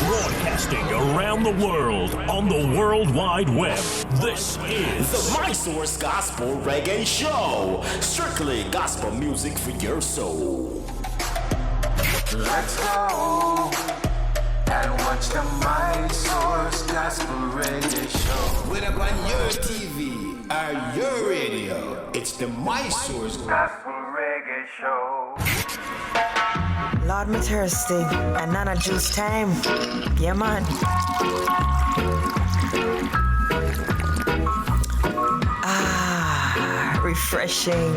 Broadcasting around the world on the World Wide Web. This is the My Source Gospel Reggae Show. Strictly gospel music for your soul. Let's go and watch the My Source Gospel Reggae Show. Put up on your TV or your radio. It's the My Source Gospel Reggae Show. Lord, me thirsty, and nana juice time. Yeah, man. Refreshing.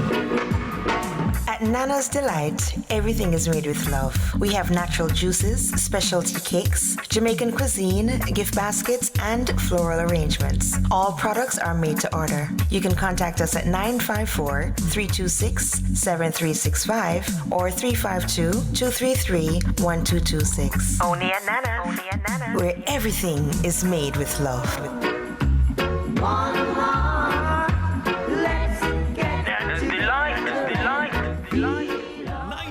At Nana's Delight, everything is made with love. We have natural juices, specialty cakes, Jamaican cuisine, gift baskets, and floral arrangements. All products are made to order. You can contact us at 954-326-7365 or 352-233-1226. Only at Nana's, where everything is made with love. One more, let's get Nana's Delight.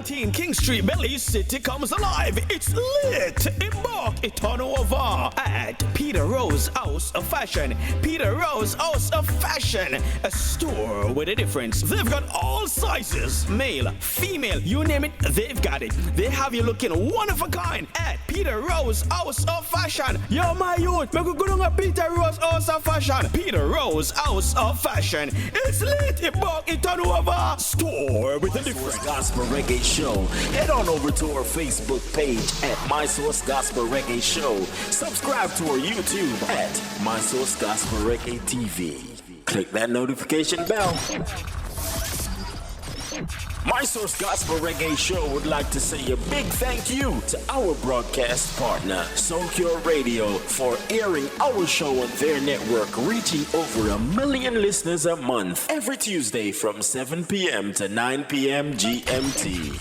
19 King Street, Belize City comes alive. It's lit. Embark it on over at Peter Rose House of Fashion. Peter Rose House of Fashion, a store with a difference. They've got all sizes, male, female, you name it, they've got it. They have you looking one of a kind at Peter Rose House of Fashion. Yo, my youth, make we go down at Peter Rose House of Fashion. Peter Rose House of Fashion. It's lit. Embark it on over. Store with a difference. Gospel Reggae Show. Head on over to our Facebook page at My Source Gospel Reggae Show. Subscribe to our YouTube at My Source Gospel Reggae TV. Click that notification bell. My Source Gospel Reggae Show would like to say a big thank you to our broadcast partner, Soulcure Radio, for airing our show on their network, reaching over 1 million listeners a month, every Tuesday from 7 p.m. to 9 p.m. GMT.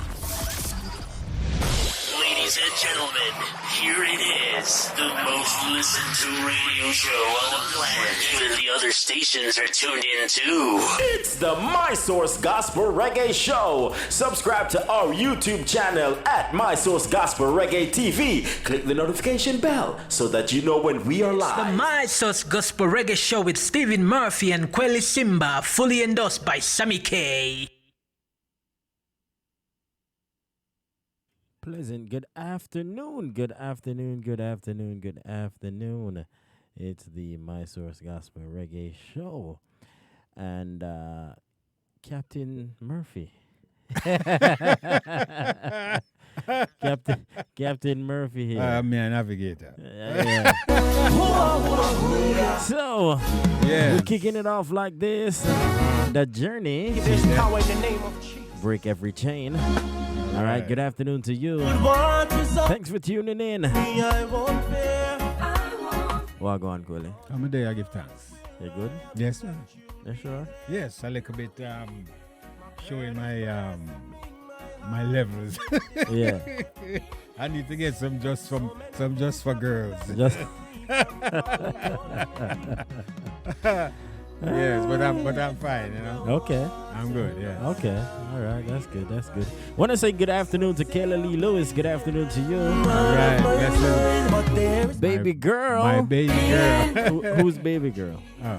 Ladies and gentlemen, here it is, the most listened to radio show on the planet. Even the other stations are tuned in too. It's the My Source Gospel Reggae Show. Subscribe to our YouTube channel at My Source Gospel Reggae TV. Click the notification bell so that you know when we are live. The My Source Gospel Reggae Show with Stephen Murphy and Quelly Simba, fully endorsed by Sammy K. Pleasant good afternoon. It's the My Source Gospel Reggae Show. And Captain Murphy. Captain Murphy here. I'm a navigator. Yeah. So, we're kicking it off like this. The journey. There's power in the name of Jesus. Break every chain. All right, good afternoon to you. Thanks for tuning in. Well, go on, Kuli. I'm a day I give thanks. You good? Yes, sir. You sure? Yes, a little bit showing my my levels. Yeah. I need to get some just for girls. Just yes, but I'm fine, you know. Okay. I'm good, yeah. Okay. All right, that's good. Want to say good afternoon to Kayla Lee Lewis. Good afternoon to you. All right, yes, sir. Baby girl. My baby girl. Who's baby girl? Oh.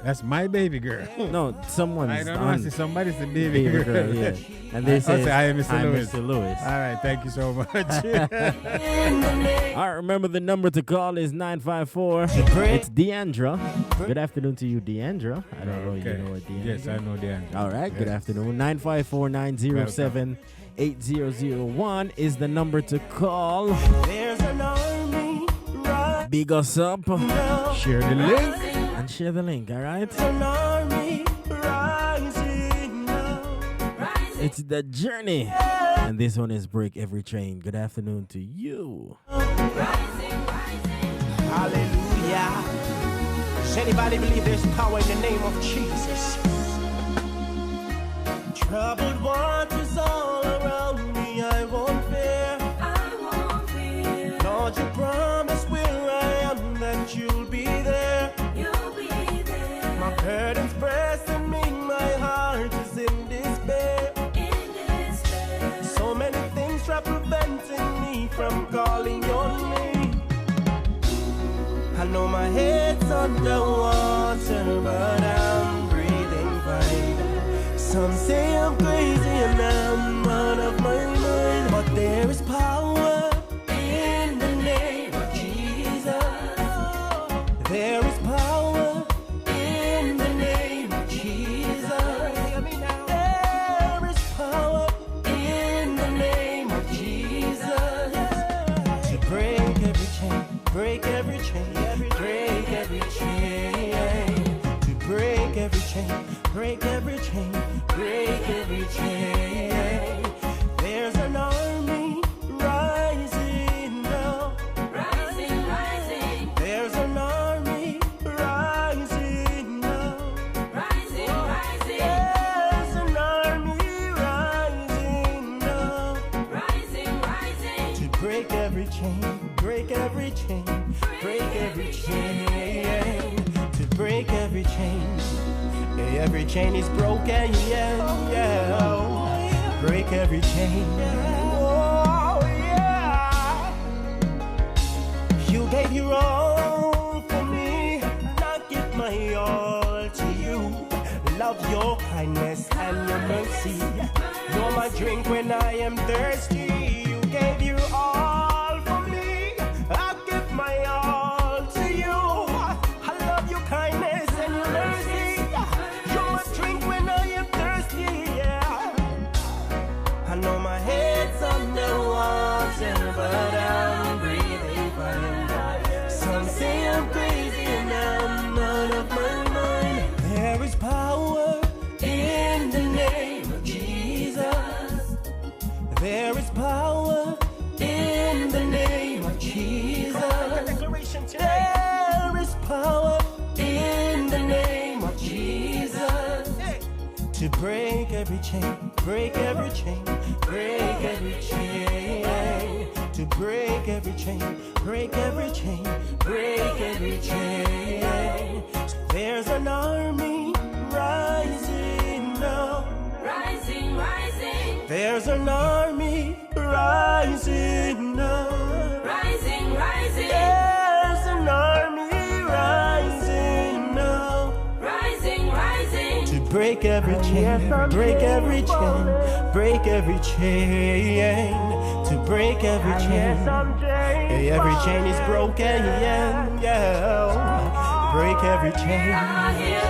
That's my baby girl. No, someone's I don't know. I see somebody's the baby girl. Yeah. And they say, I am Mr. Lewis. Mr. Lewis. All right, thank you so much. All right, remember the number to call is 954. It's Deandra. Good afternoon to you, Deandra. I don't know if you know what Deandra. Yes, I know Deandra. All right, good afternoon. 954-907-8001 is the number to call. There's an army Big us up. Share the link. And share the link, all right? It's the journey. And this one is Break Every Chain. Good afternoon to you. Hallelujah. Does anybody believe there's power in the name of Jesus? Troubled waters all around me, I won't fear. Lord, you promised where I am that you'll be there. My burden's pressing me, my heart is in despair. So many things try preventing I'm calling your name. I know my head's underwater, but I'm breathing fine. Some say I'm crazy and I'm out of my mind, but there is power in the name of Jesus. There is power in the name of Jesus. There is power in the name of Jesus. To break every chain, break every chain, break every chain. To break every chain, break every chain, break every chain. There's an army rising now. Rising, rising. There's an army rising now. Rising, rising. There's an army rising now. Rising, rising. To break every chain, break every chain, break every chain. To break every chain. Every chain is broken, yeah, yeah. Break every chain. Oh, yeah. You gave your all for me, and I give my all to you. Love your kindness and your mercy. You're my drink when I am thirsty. You gave your all for me, I give my all to you. I love your kindness and your mercy. I know my head's underwater, but I'm breathing fine. Some say I'm crazy and I'm out of my mind. There is power in the name of Jesus. There is power in the name of Jesus. There is power in the name of Jesus. To break every chain, break every chain, break every chain. To break every chain, break every chain, break every chain. There's an army rising now. Rising, rising. There's an army rising now. Rising, rising. There's an army rising now. Rising, rising. To break every chain, break every chain, break every chain. To break every chain. Every chain is broken, yeah, yeah. Break every chain. I hear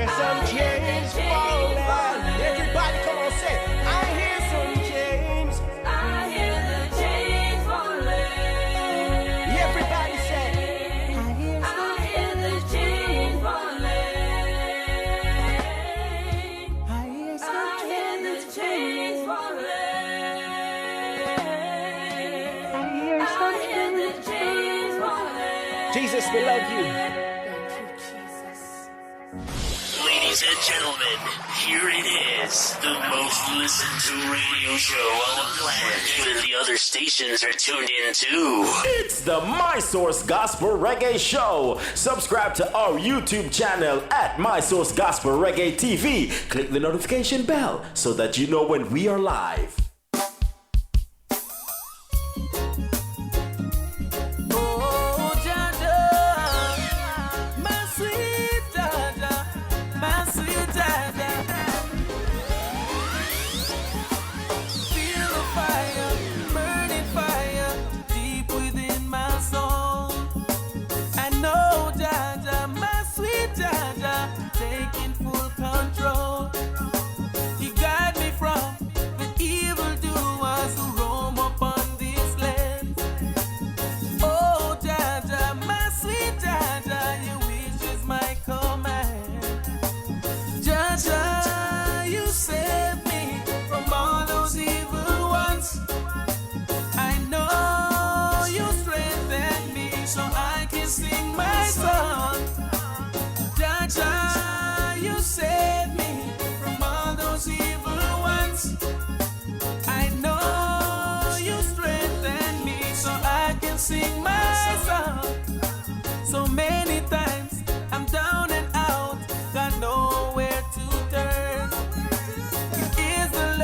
some chains falling. Everybody come on, say, I hear some chains. I hear the chains falling. Everybody say, I hear the chains falling. I hear the chains falling. I hear the chains falling. Jesus, we love you. Ladies and gentlemen, here it is, the most listened to radio show on the planet. Even the other stations are tuned in too. It's the My Source Gospel Reggae Show. Subscribe to our YouTube channel at My Source Gospel Reggae TV. Click the notification bell so that you know when we are live. Sing my song. So many times I'm down and out, got nowhere to turn. It is the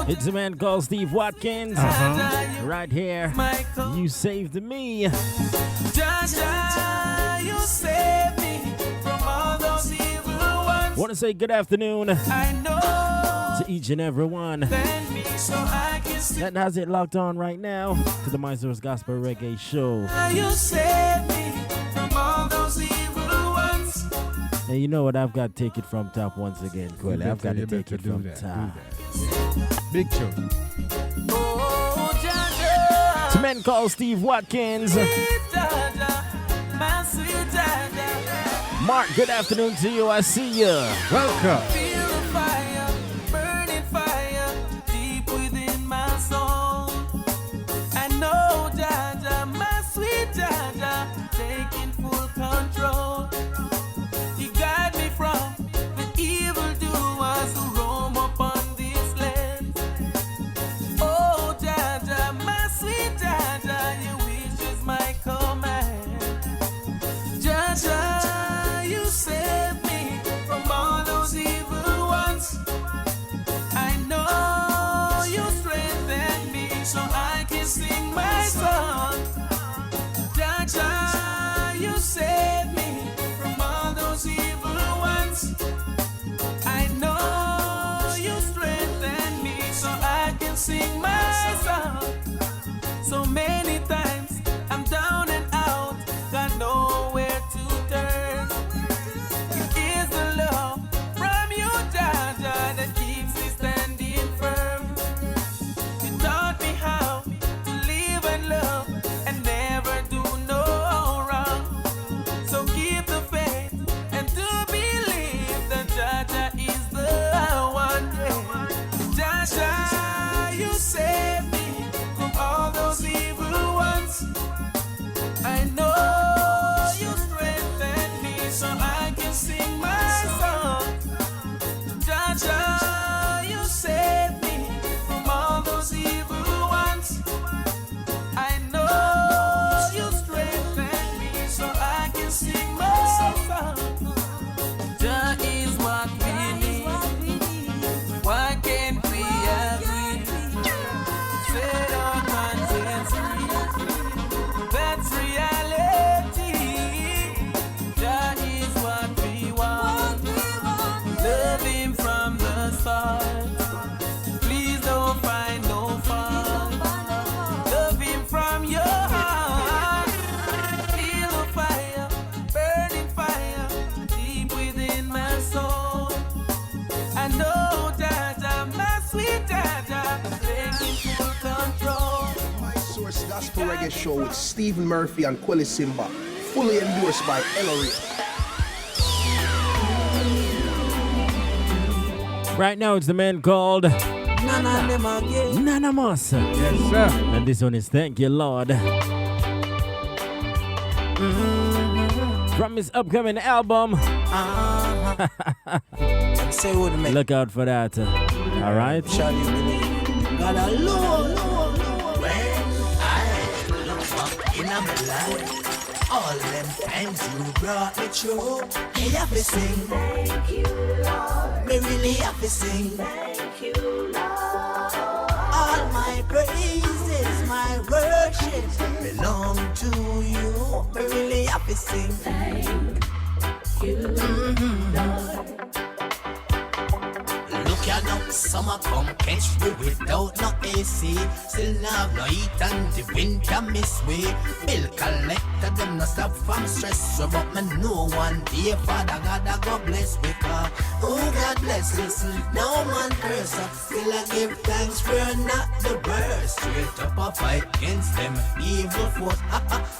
It's a man called Steve Watkins. Right here. You saved me. Jaja, you saved me from all those evil ones. Want to say good afternoon I know to each and every one so I can see that has it locked on right now to the Mysores Gospel Reggae Show. you saved me from all those evil ones. And you know what? I've got to take it from top once again, Quilly. I've got to take it from top. Big show. Oh, Jaja, It's a man called Steve Watkins. sweet Jaja, my sweet Jaja. Mark, good afternoon to you. I see you. Welcome. Feel the fire, burning fire, deep within my soul. I know, Jaja, my sweet Jaja, taking full control. You guide me from the evildoers who roam upon this land. Oh, Jaja, my sweet Jaja, your wish is my command. Jaja, you save me from all those evil ones. I know you strengthen me so I can sing my song. Jaja, you save me from all those evil ones. I know you strengthen me so I can sing my song. So many times I'm down and out, got nowhere to turn. It is the love from you, Jaja, that keeps me standing firm. You taught me how to live and love and never do no wrong. So keep the faith and to believe that Jaja is the one. Jaja, you save me from all those evil ones. I know you strengthen me so I can sing my song. Jaja, you save me from all those evil ones. I know you strengthen me so I can sing my song. That is what we need. Why can't we agree? Set our conscience free. That's reality. That is what we want. Love him from the start. Please don't find no fault. Love him from your heart. Feel the fire, burning fire, deep within my soul. I know Jaja, my sweet Jaja, taking full control. My Source Gospel Reggae Show with Stephen Murphy and Kweli Simba, fully endorsed by Ellery. Right now, it's the man called Nana them again. Nana Moss. Yes, sir. And this one is Thank You, Lord. From his upcoming album. Say what it make. Look out for that. All right? Shall you believe? God alone. When I look up in my life, all them times you brought me through, me have to sing. Thank you, Lord. Me really have to sing. Thank you, Lord. All my praises, my worship belong to you. Me really have to sing. Thank you, Lord. Look at now, summer come catch me without no AC. Still have no heat and the winter miss me. Bill collector them no stop from stress. So but me know one day Father God I go bless me. Cause oh God bless listen, no man curse us. Still I give thanks we're not the worst. Straight up a fight against them evil force.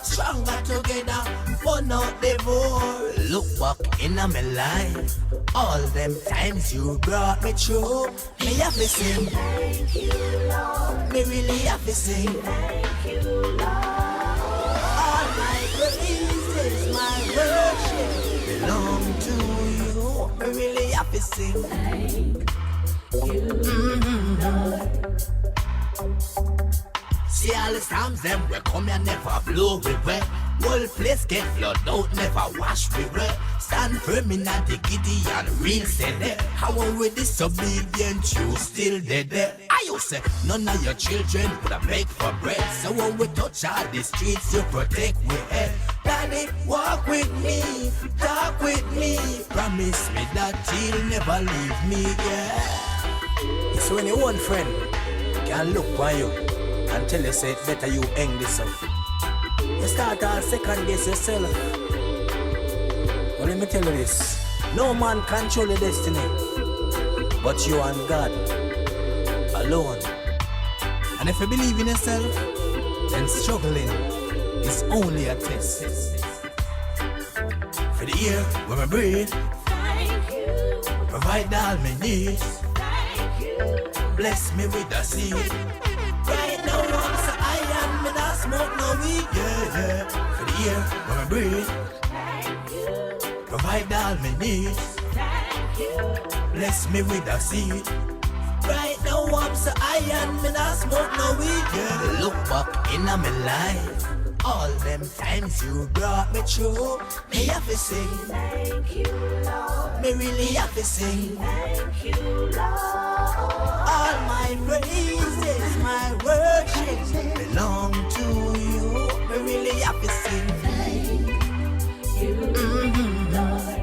Stronger together, fun out the war. Look back in my life, all them times you brought me through. Me have to sing. Thank you, Lord. Me really have to sing. Thank you, Lord. All my praises, my worship belong to you. Me really have to sing. Thank you, Lord. See all the storms them will come and never blow me away. Whole place get flood out, never wash we red. Stand firm in the Gideon, real steady. How with disobedient, you still dead there. I you say, none of your children would have beg for bread. So when we touch all the streets, you protect we head. Daddy, walk with me, talk with me. Promise me that you'll never leave me, yeah. It's when your one friend can look on you and tell you say it better you hang this up. You start all second guess yourself. Well, let me tell you this. No man control your destiny, but you and God alone. And if you believe in yourself, then struggling is only a test. For the air when I breathe, thank you. Provide all my needs, thank you. Bless me with a seed. Right now I'm so I am, me not smoke no weed, yeah, yeah. For the air when I breathe, thank you. Provide all my needs, thank you. Bless me with a seed. Right now I'm so I am, me not smoke no weed, yeah. Look back in my life, all them times you brought me through. Me have to sing, thank you, Lord. Me really have to sing, thank you, Lord. All my praises, my worship belong to you. Me really have to sing, thank you, Lord.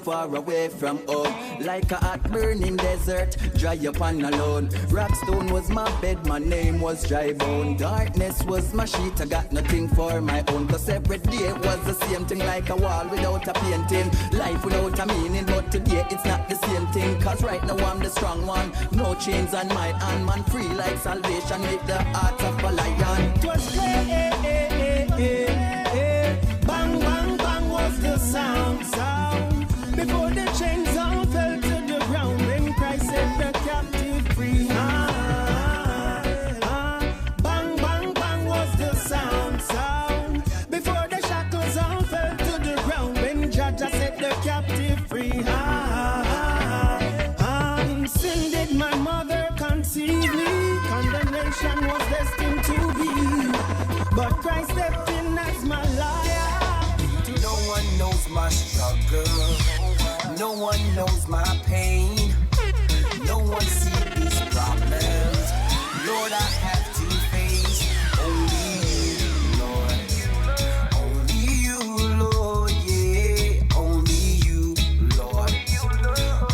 Far away from home, like a hot burning desert, dry upon alone. Rockstone was my bed, my name was dry bone. Darkness was my sheet, I got nothing for my own. Cause every day was the same thing, like a wall without a painting. Life without a meaning, but today it's not the same thing. Cause right now I'm the strong one, no chains on my hand, man, free like salvation with the heart of a lion. It was bang, bang, bang was the sound. Before the chains all fell to the ground, when one knows my pain. No one sees these problems. Lord, I have to face only you, Lord. Only you, Lord, yeah. Only you, Lord.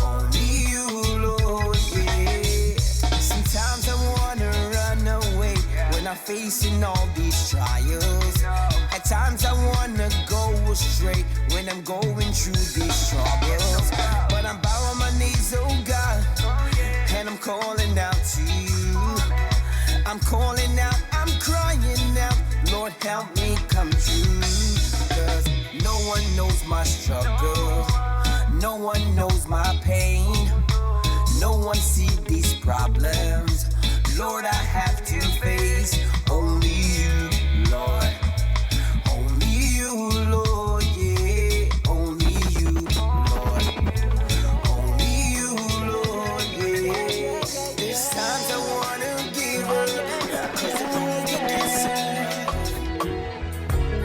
Only you, Lord, yeah. Sometimes I wanna run away when I'm facing all these trials. At times I wanna go astray when I'm going through these troubles. But I'm bowing my knees, oh God, and I'm calling out to you. I'm calling out, I'm crying out, Lord help me come through. Cause no one knows my struggle, no one knows my pain, no one sees these problems. Lord, I have to face only you, Lord. Only you, Lord, yeah. Only you, Lord. Only you, Lord, yeah. There's times I wanna give up, cause I don't get this.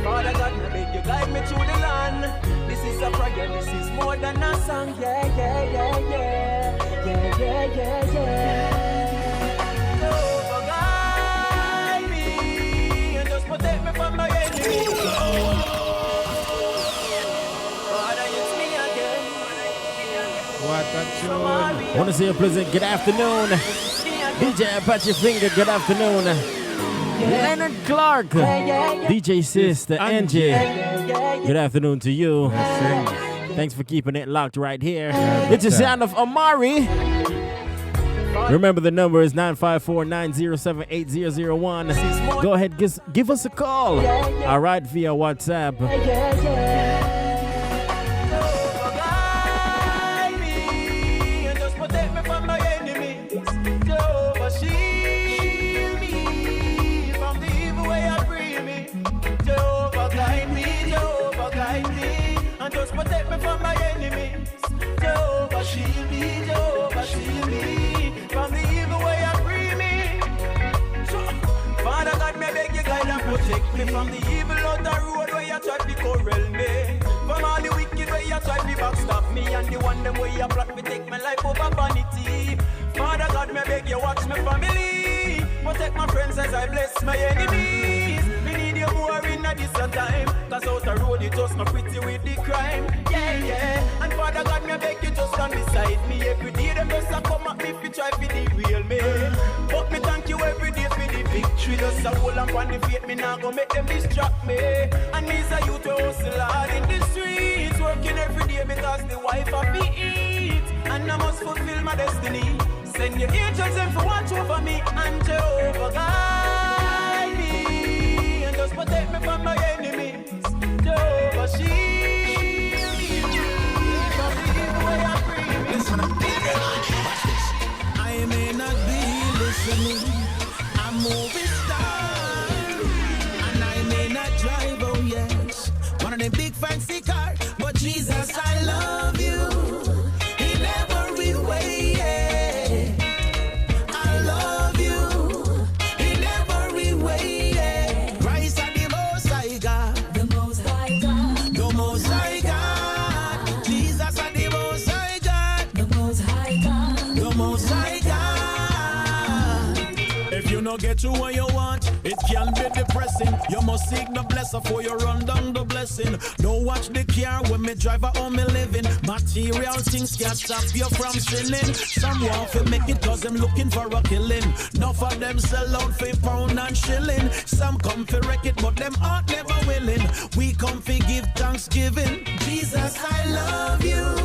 Father God, me beg you guide me through the land. This is a prayer, this is more than a song. Yeah, yeah, yeah, yeah. Yeah, yeah, yeah, yeah. Oh, guide me and just protect me from my enemies. Father, it's me again. What a tune. Want to say a pleasant good afternoon. DJ Apache Finger, good afternoon. Leonard Clark, DJ Sister Angie, good afternoon to you. Thanks for keeping it locked right here. It's the sound of Amari. Remember the number is 954-907-8001. Go ahead, give us a call. All right, via WhatsApp. Protect me from my enemies. Jehovah, shield me, Jehovah, shield me from the evil way and free me. Father God, may beg you guide and protect me from the evil out the road where you try to corral me. From all the wicked where you try to backstab me, and the one them where you plot me take my life over vanity. Father God, may beg you watch my family. Protect my friends as I bless my enemies. Me need you more in a distant time, cause out the road you just not pretty with the crime. Yeah, yeah. And Father God, me beg you just stand beside me. Every day them just a come at me if you try to derail me. But me thank you every day for the victory. Just a hold on the faith, me now go make them distract me. And me's a youth who hustle hard in the streets, working every day because the wife have to eat. And I must fulfill my destiny. Send your angels in for watch over me, and Jehovah guide me and just protect me from my enemies. Jehovah shield me from the evil way I bring. Listen, watch this. I may not be listening, I'm moving star, and I may not drive, oh yes, one of the big fancy car, but Jesus, I love you in every way. Yeah. Get you what you want, it can be depressing. You must seek the blessing before you run down the blessing. Don't watch the car when me drive a home me living. Material things can't stop you from sinning. Some want to make it cause them looking for a killing. Enough of them sell out for pound and shilling. Some come for wreck it but them heart never willing. We come for give thanksgiving. Jesus, I love you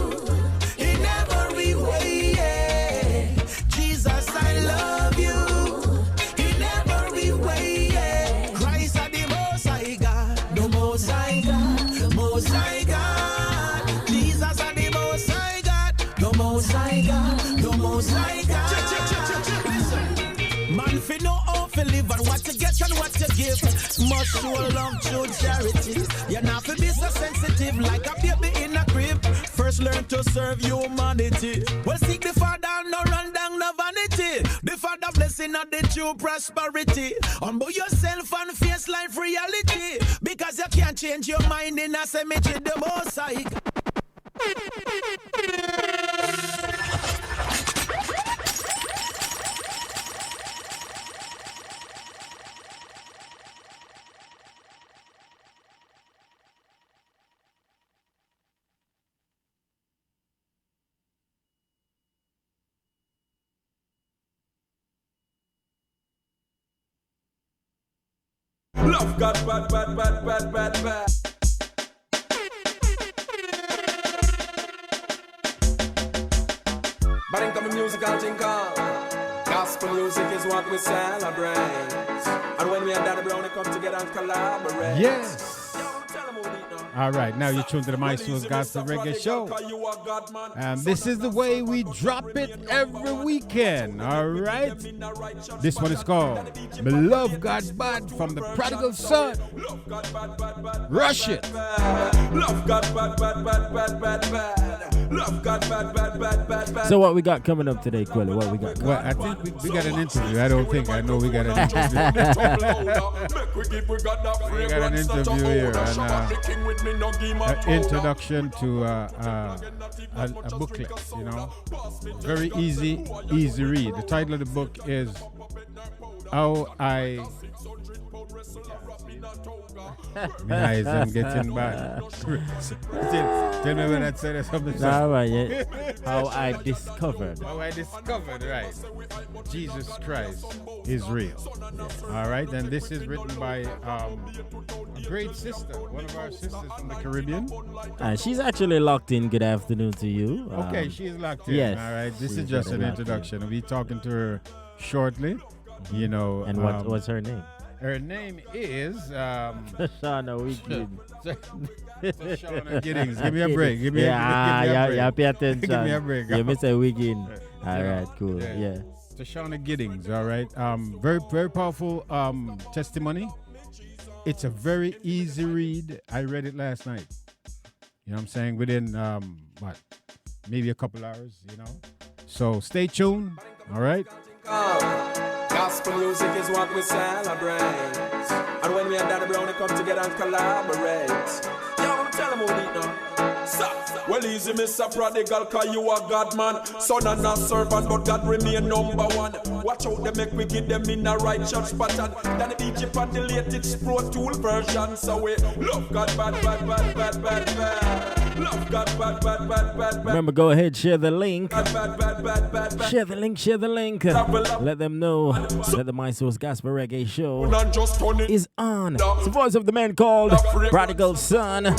in every way, yeah. Jesus, I love you. Man, fi know how to live and what to get and what to give. Must show love through charity. You're not to be so sensitive like a baby in a crib. First learn to serve humanity. Well, seek the Father, no run down, no vanity. The Father blessing of the true prosperity. Humble yourself and face life reality. Because you can't change your mind in a cemetery. The most high. Love God bad, bad, bad, bad, bad, bad. But incoming musical thing called gospel music is what we celebrate. And when we and Daddy Brown come together and collaborate. Yes. All right, now you're tuned to the My Soul's Gospel Reggae Show. And this is the way we drop it every weekend, all right? This one is called "Me Love God Bad" from the Prodigal Son. Rush it. Love God bad, bad, bad, bad, bad, bad. Love God bad, bad, bad, bad, bad. So what we got coming up today, Quelly? What we got? Well, I think we got an interview. I don't think I know we got an interview. We got an interview here and an introduction to a booklet, you know. Very easy read. The title of the book is How I... My eyes, I'm getting bad. Tell me when I said something. All right, yeah. How I discovered. How I discovered, right. Jesus Christ is real. Yes. All right, and this is written by a great sister, one of our sisters from the Caribbean. She's actually locked in. Good afternoon to you. Okay, she's locked in. Yes. All right, this is just an introduction. We'll be talking to her shortly. You know. And what's her name? Her name is Shauna Wiggins. Shauna Giddings. Give me a break. Give me a break. Yeah, pay attention. Give me a break. Yeah, Mr. Wiggins. All right, cool. Yeah. So Shauna Giddings, all right. Very, very powerful testimony. It's a very easy read. I read it last night. You know what I'm saying? Within maybe a couple hours, you know. So stay tuned. All right. Gospel music is what we celebrate. And when we and Daddy Brown come together and collaborate. Yo, tell them who need now. Stop. Well, easy, Mr. Prodigal, cause you a God man. Son and a servant, but God remain number one. Watch out, they make we give them in a righteous pattern. Than the Egypt and the latest Pro Tool version. So we love God bad, bad, bad, bad, bad, bad. Love God bad, bad, bad, bad, bad. Remember, go ahead, share the link. Bad, bad, bad, bad, bad, bad. Share the link. Let them know that the My Soul's Gospel Reggae Show is on. It's the voice of the man called Prodigal Son.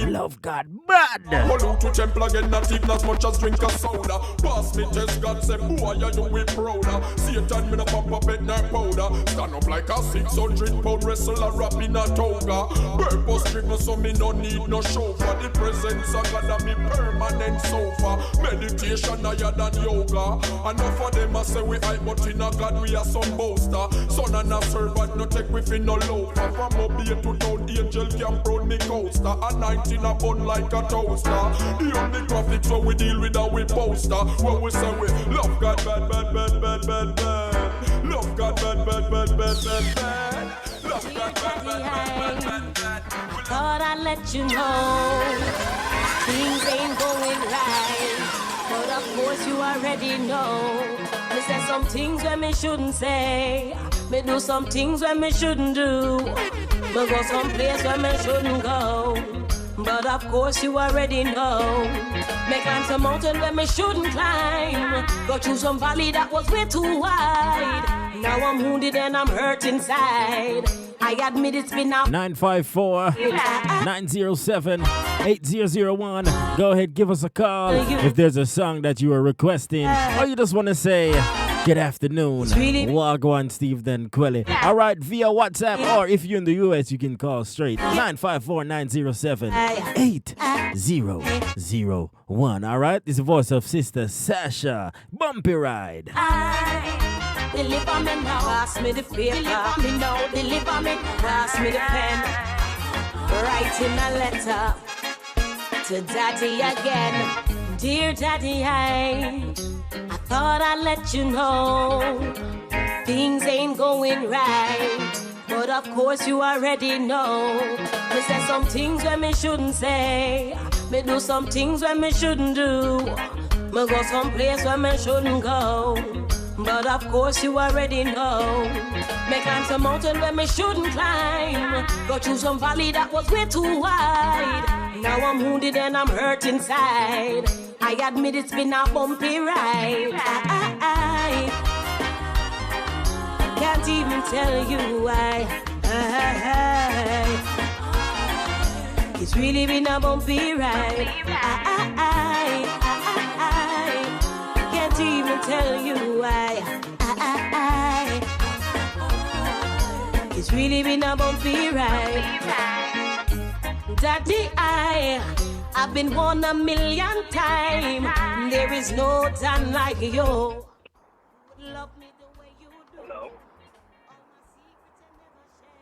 Love God bad. Hold to temple again, not even as much as drink a soda. Pass me just God say, boy, you do it prouder. Satan, me no pop up in their powder. Stand up like a 600-pound wrestler, rap in a toga. Purpose driven, so me no need no chauffeur. The presence of God and me permanent sofa. Meditation higher than yoga. Enough of them a say we hype, but in a God we are some boaster. Son and a servant, no take we fin no loafer. From up here to town, angel camp round me coaster. A 19 a bun like a toaster. The only graphics where we deal with our we poster. Where we say we love God bad, bad, bad, bad, bad, bad. Love God bad, bad, bad, bad, bad, bad. Love God bad, bad, bad, bad, bad. I thought I'd let you know things ain't going right, but of course you already know. Me say some things when me shouldn't say. Me do some things when me shouldn't do. Me go some place where me shouldn't go. But of course you already know. Me climb some mountain where me shouldn't climb. Go through some valley that was way too wide. Now I'm wounded and I'm hurt inside. I admit it's been out. 954-907-8001. Go ahead, give us a call if there's a song that you are requesting or you just want to say good afternoon. Wagwan Steve then Quelly. All right, via WhatsApp or if you're in the US, you can call straight 954-907-8001. All right, this is the voice of Sister Sasha. Bumpy Ride. Deliver me now, pass me the paper. Deliver me now, deliver me, pass me the pen. Writing a letter to Daddy again. Dear Daddy, I thought I'd let you know things ain't going right, but of course you already know. Me say some things when me shouldn't say. Me do some things when me shouldn't do. Me go some place where me shouldn't go. But of course you already know. Me climb some mountain where me shouldn't climb. Go through some valley that was way too wide. Now I'm wounded and I'm hurt inside. I admit it's been a bumpy ride. I can't can't even tell you why. It's really been a bumpy ride. Can't even tell you why. It's really been a bumpy ride. Daddy, I've been won 1,000,000 times. There is no done like you. Hello.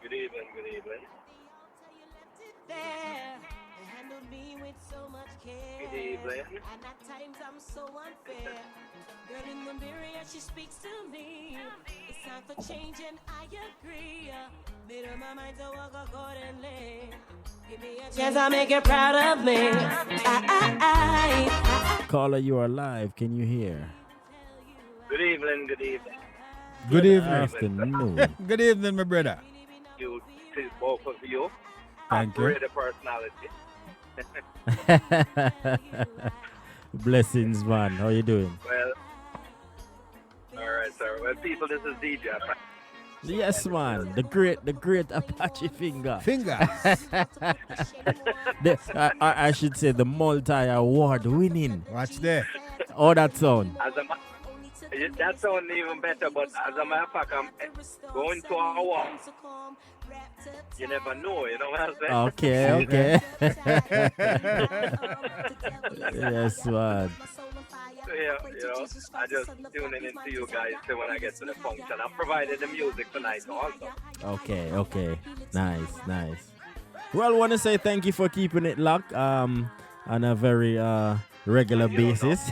Good evening, good evening. Good evening. And at times I'm so unfair. Girl in the mirror, she speaks to me. It's time for change and I agree. Made up my mind to walk accordingly. Give me a chance, I'll make you proud of me. Caller, you are live. Can you hear? Good evening, good evening. Good evening. Afternoon. Good evening, my brother. You, to both of you. Thank you. Great personality. Blessings, man. How you doing? Well, all right, sir. Well, people, this is DJ. Yes, man. The great Apache Finger. I should say the multi-award winning. Watch there. Oh, that sound. That sounds even better, but as a matter of fact, I'm going to our walk. You never know, you know what I'm saying? Okay. Yes, man. Yeah, I just tuning into you guys till when I get to the function. I'm providing the music tonight also. Okay. Nice. Well, I want to say thank you for keeping it locked on a very regular basis.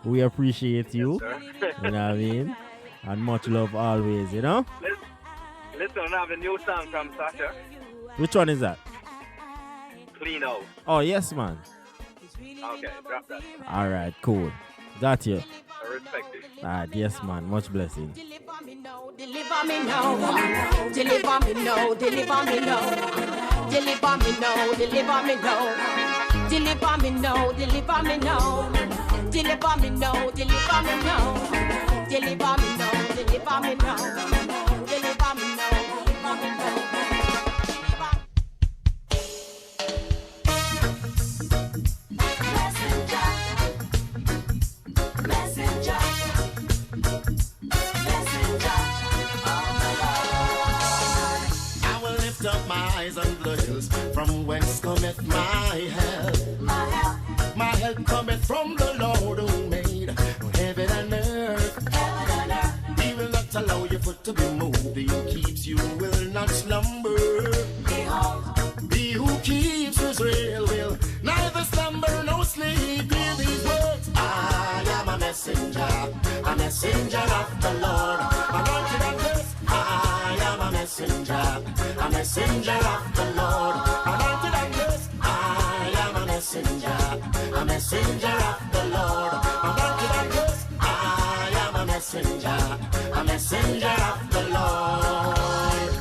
We appreciate you. Yes, you know what I mean? And much love always, you know? Listen, I have a new song from Sasha. Which one is that? Clean Out. Oh, yes, man. Okay, drop that. All right, cool. Got you. I respect it. All right, yes, man. Much blessing. Deliver me now, deliver me now. Deliver me now, deliver me now. Deliver me now, deliver me now. Deliver me now, deliver me now. Deliver me now, deliver me now. Deliver me now, deliver me now. Deliver me now, deliver me now. Up my eyes unto the hills, from whence cometh my help. My help cometh from the Lord who made heaven and earth. He will not allow your foot to be moved. He who keeps you will not slumber. Behold, he who keeps Israel will neither slumber nor sleep. Hear these words: I am a messenger of the Lord. Anointed and blessed, I am a messenger of the Lord. Anointed and blessed, I am a messenger of the Lord. Anointed and blessed, I am a messenger of the Lord.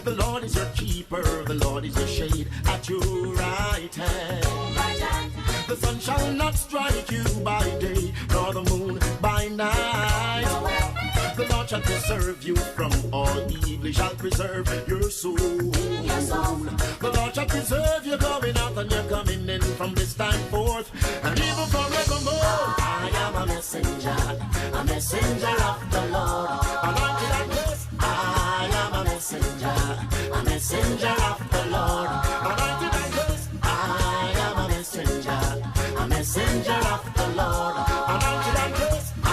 The Lord is your keeper, the Lord is your shade at your right hand. The sun shall not strike you by day, nor the moon by night. The Lord shall preserve you from all evil. He shall preserve your soul. The Lord shall preserve you going out and you're coming in from this time forth and even forevermore. I am a messenger of the Lord. Anointed and blessed, I am a messenger of the Lord. Anointed and blessed, I am a messenger of the Lord. Anointed and blessed, I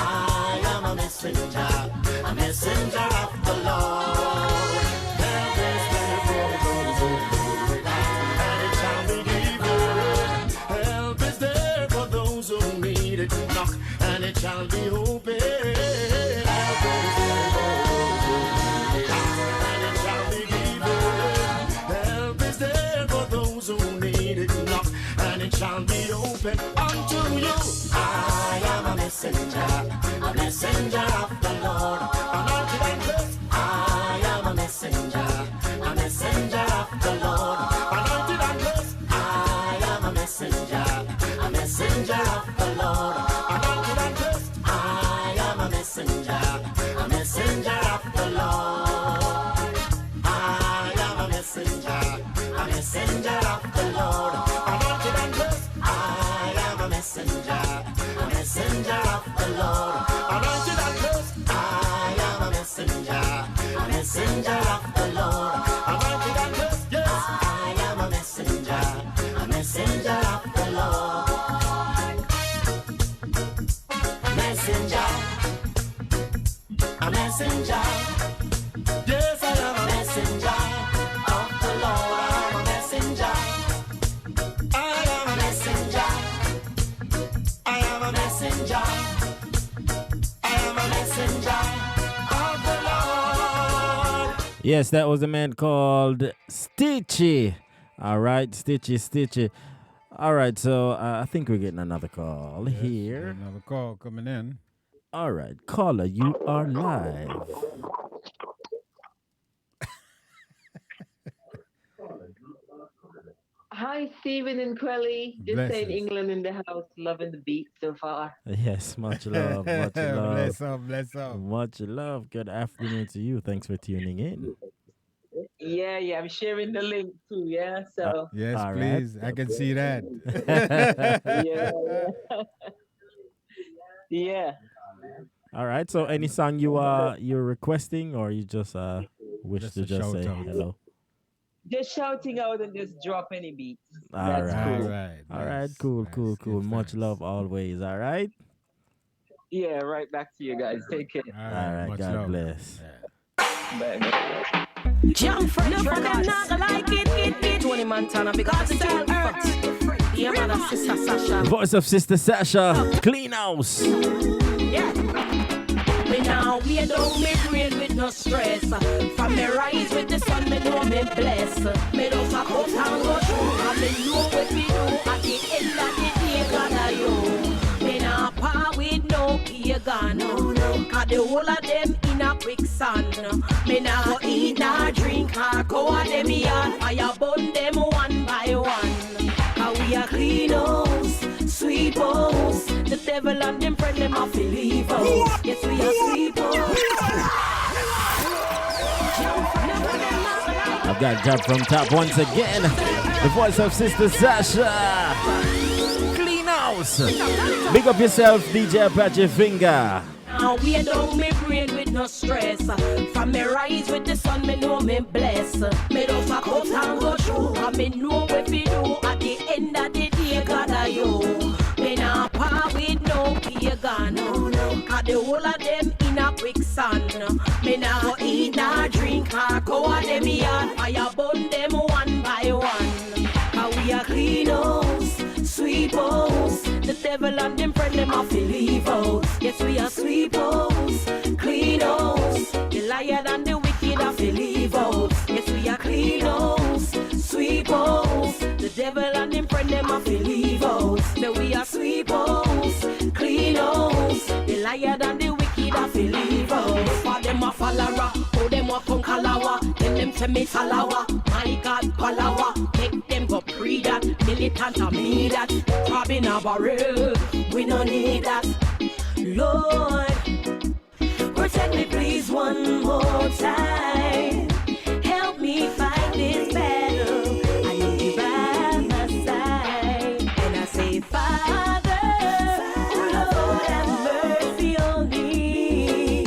am a messenger of the Lord. Help is there for those who need it, and it shall be given. Help is there for those who need it. Knock, and it shall be open. Help is there for those who need it, and it shall be given. Help is there for those who need it. Knock, and it shall be open unto you. I am a messenger of the Lord. Anointed and blessed, I am a messenger of the Lord. Anointed and blessed, I am a messenger of the Lord. Anointed and blessed, I am a messenger of the the Lord. Anointed and blessed, I am a messenger of the Lord. Anointed and blessed, yes, I am a messenger of the Lord. Messenger, a messenger. Yes, I am a messenger of the Lord. I'm a messenger. I am a messenger. I am a messenger. I am a messenger of the Lord. Yes, that was a man called Stitchy. All right, Stitchy. All right, so I think we're getting another call here. Another call coming in. All right, caller, you are live. Hi, Stephen and Quelly. Just saying England in the house, loving the beat so far. Yes, much love, much love. Bless up. Much love. Good afternoon to you. Thanks for tuning in. Yeah, I'm sharing the link too, yeah, so. Yes, all please. right. I can see that. Yeah. All right, so any song you're requesting, or you just wish to just say hello? Just shouting out and just drop any beats. All That's right. cool. All right, cool. Much love always, all right? Yeah, right back to you guys. Take care. All right, God bless. Bye. Jump French no, for them not like it. Tony Montana because it's all earth. Yeah, man, of Sister Sasha. Voice of Sister Sasha, Clean House. Yeah. Me now we don't me brain with no stress. From me rise with the sun, me know me bless. Me don't fuck out and go through. And me know what we do at the end of the day, God you. Me now part with no pagan. Cause the whole of them in a quicksand. Me now go eat, nah drink, or go at them yard. Fire burn them one by one. Cause we are clean house, sweep house. The devil and them friend them off the leave house. Yes, we are sweep house. I've got Jump from Top once again. The voice of Sister Sasha. Clean House. Big up yourself, DJ Apache Finger. Now we don't me brain with no stress. From me rise with the sun, me know me bless. Me don't fuck out and go through. And me know what we do at the end of the day, God you. Me nah part with no pagan. Cause the whole of them in a quicksand. Me nah go eat, nah drink, or go at them yard. Fire burn them one by one. Cause we are clean house, sweep house. The devil and them friend them off the leave out. Yes, we are sweep house, clean house. The liar and the wicked off the leave out. Yes, we are clean house, sweep house. The devil and them friend them off the leave out. So we are sweep house, clean house. The liar and the wicked off the leave out. For them a follower, for them a concalawa. Tell them to me salawa, my God palawa. Make them go pre that, militant or me that. Robbing a barrel, we don't need that. Lord, protect me please one more time. Help me fight this battle. I need you by my side. And I say, Father, Lord, have mercy on me.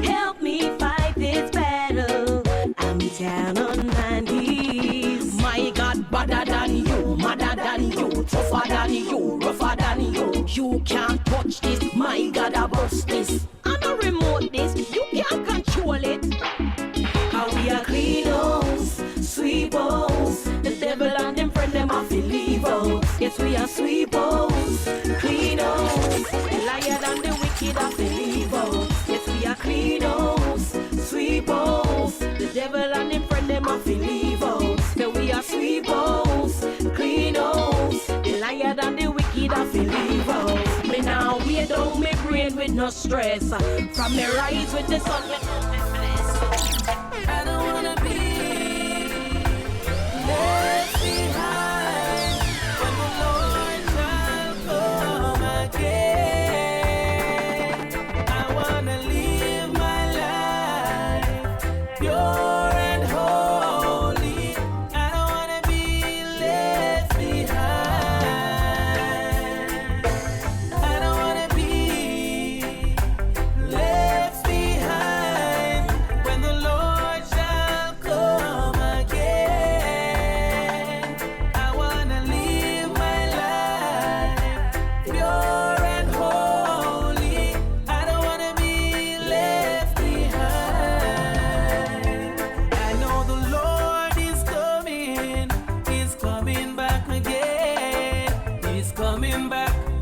Help me fight this battle. I'm down on my knees. My God, better than you, madder than you, tougher than you, rougher than you. You can't touch this, my God, I bust this. I don't remote this, you can't control it. How we are clean house, sweep house. The devil and them friend them off the leave out. Yes, we are sweep house, clean house. The liar and the wicked off the leave out. Yes, we are clean house, sweep house. The devil and them friend them off the leave out. So we are sweep house, clean house. The liar and the wicked off the leave out. Me now we don't me brain with no stress. From me rise with the sun, me know me blessed. I don't wanna be left behind when the Lord shall come again. I wanna live my life pure and holy. I don't wanna be left behind. I don't wanna be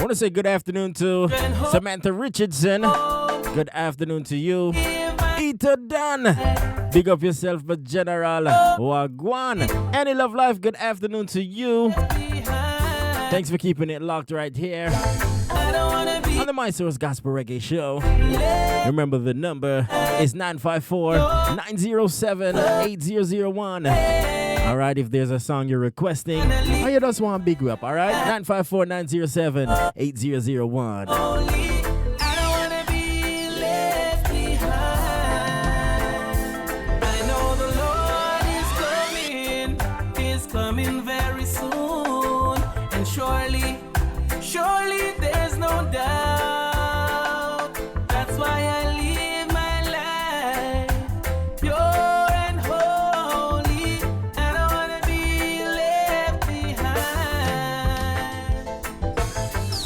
want to say good afternoon to Samantha Richardson. Good afternoon to you. Ita Dan. Big up yourself, but General Wagwan. Any Love Life, good afternoon to you. Thanks for keeping it locked right here on the My Source Gospel Reggae Show. Remember the number is 954-907-8001. Alright, if there's a song you're requesting or you just want to big you up, alright? 954-907-8001. Coming very soon, and surely there's no doubt. That's why I live my life pure and holy. I don't wanna be left behind.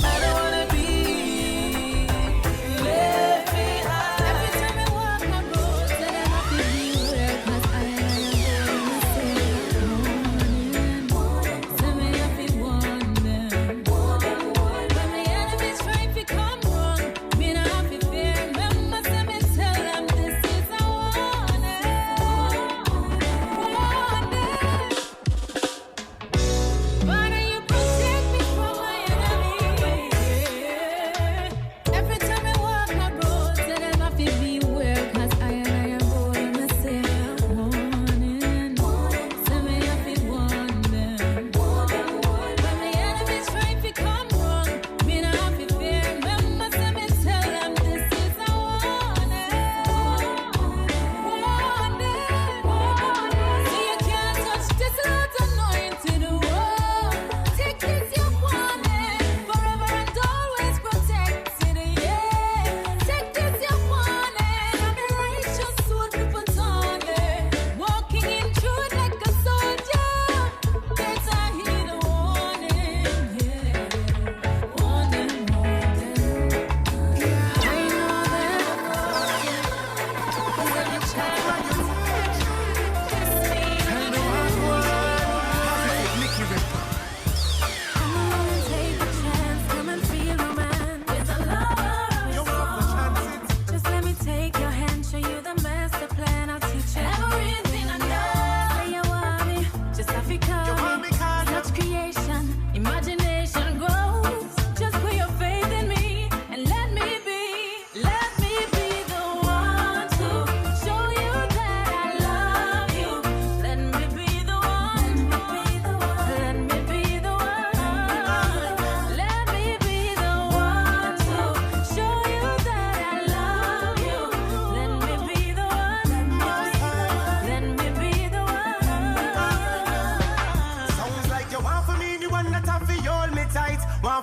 I don't wanna be left behind. Every time I walk my road, I have to be where, 'cause I am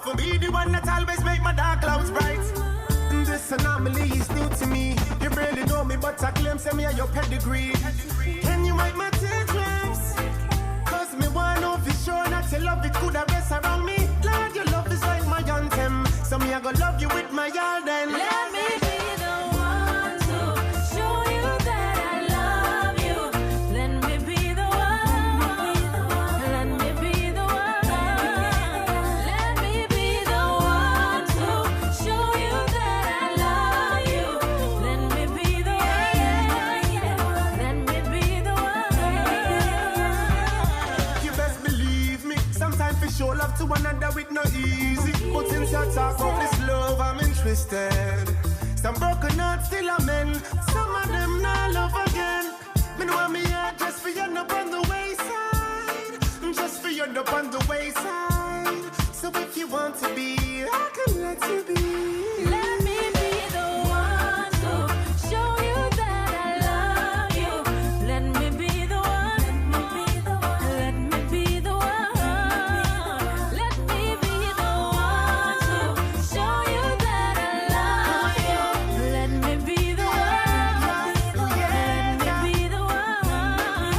For me, the one that always make my dark clouds bright. This anomaly is new to me. You barely know me, but I claim send me a your pedigree. Can you wipe my teardrops? Cause me want to be sure that your love it could have rest around me. Lord, your love is like my anthem. So me I go love you with my all then. Let me be the one to show you that I love you. Let me be the one. Let me be the one. Let me be the one to show you that I love you. Let me be the one. Let me be the one. You best believe me. Sometimes we show love to one another with no easy. But since you talk about this love, I'm interested. Some broken hearts still are men. Some of them not love again. Me know me here just for you up on the wayside. Just for you up on the wayside. So if you want to be, I can let you be. Let me be the one to show you that I love you. Let me be the one. Let me be the one. Let me be the one to show you that I love you. Let me be the one. Let me be the one.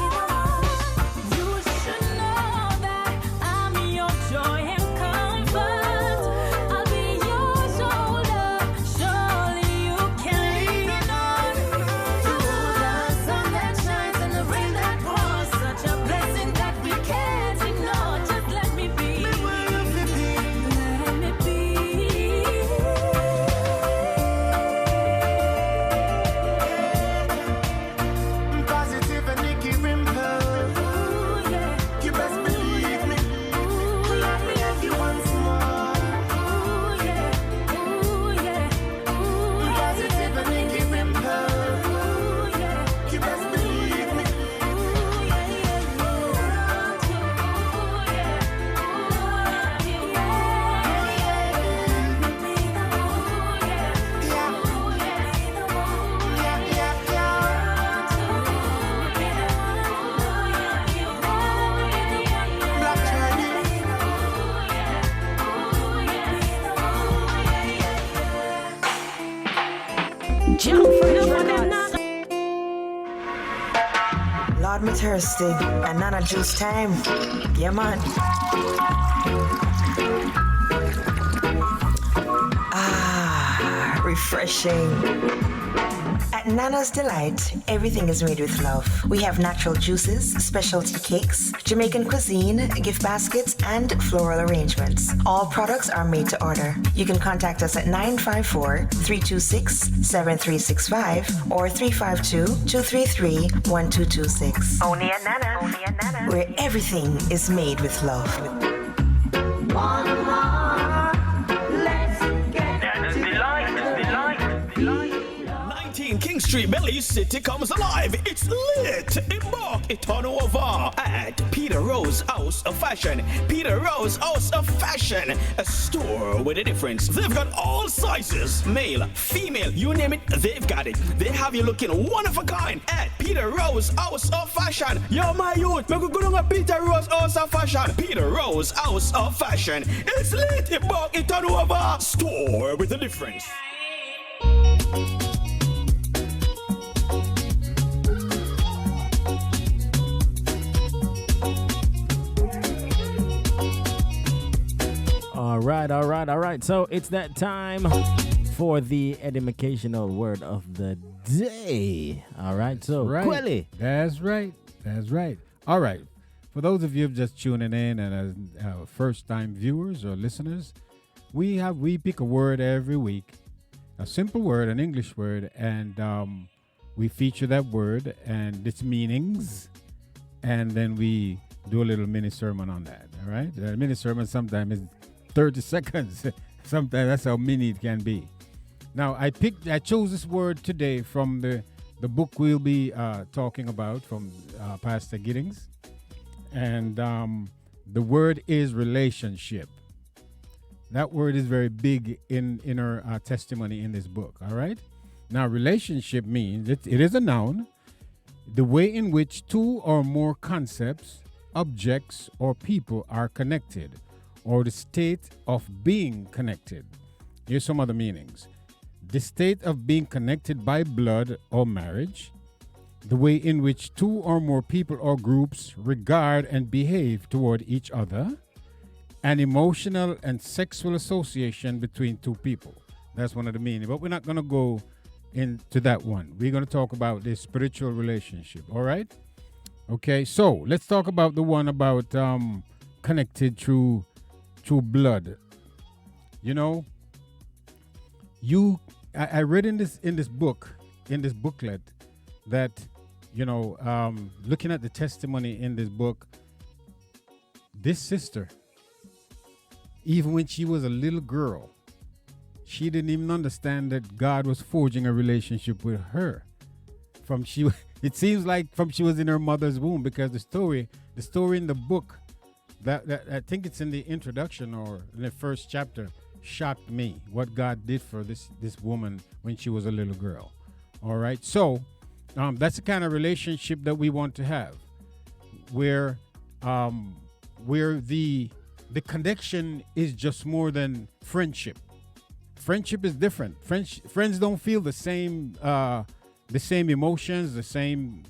You should know that I'm your joy and comfort. I'll be your shoulder Jump for the Lord, me thirsty, and nana juice time. Yeah, man. Refreshing. At Nana's Delight, everything is made with love. We have natural juices, specialty cakes, Jamaican cuisine, gift baskets, and floral arrangements. All products are made to order. You can contact us at 954-326-7365 or 352-233-1226. Only at Nana's, where everything is made with love. One more, let's get Nana's Delight. King Street, Belize City comes alive. It's lit. Embark it on over at Peter Rose House of Fashion. Peter Rose House of Fashion, a store with a difference. They've got all sizes, male, female, you name it, they've got it. They have you looking one of a kind at Peter Rose House of Fashion. Yo, my youth, make a good on Peter Rose House of Fashion. Peter Rose House of Fashion. It's lit. Embark it on over. Store with a difference. All right. So it's that time for the educational word of the day. All right. So, Quelly. That's right. All right. For those of you just tuning in and first-time viewers or listeners, we pick a word every week, a simple word, an English word, and we feature that word and its meanings, and then we do a little mini sermon on that. All right. A mini sermon sometimes is 30 seconds. Sometimes that's how mini it can be. Now, I chose this word today from the book we'll be talking about from Pastor Giddings. And the word is relationship. That word is very big in our testimony in this book, all right? Now, relationship means, it is a noun, the way in which two or more concepts, objects, or people are connected, or the state of being connected. Here's some other meanings. The state of being connected by blood or marriage, the way in which two or more people or groups regard and behave toward each other, an emotional and sexual association between two people. That's one of the meanings, but we're not going to go into that one. We're going to talk about the spiritual relationship, all right? Okay, so let's talk about the one about connected through blood. You know, I read in this booklet that, you know, looking at the testimony in this book, this sister, even when she was a little girl, she didn't even understand that God was forging a relationship with her. It seems like from she was in her mother's womb, because the story in the book, that I think it's in the introduction or in the first chapter, shocked me what God did for this woman when she was a little girl. All right, so that's the kind of relationship that we want to have, where the connection is just more than friendship. Friendship is different. Friends don't feel the same emotions, the same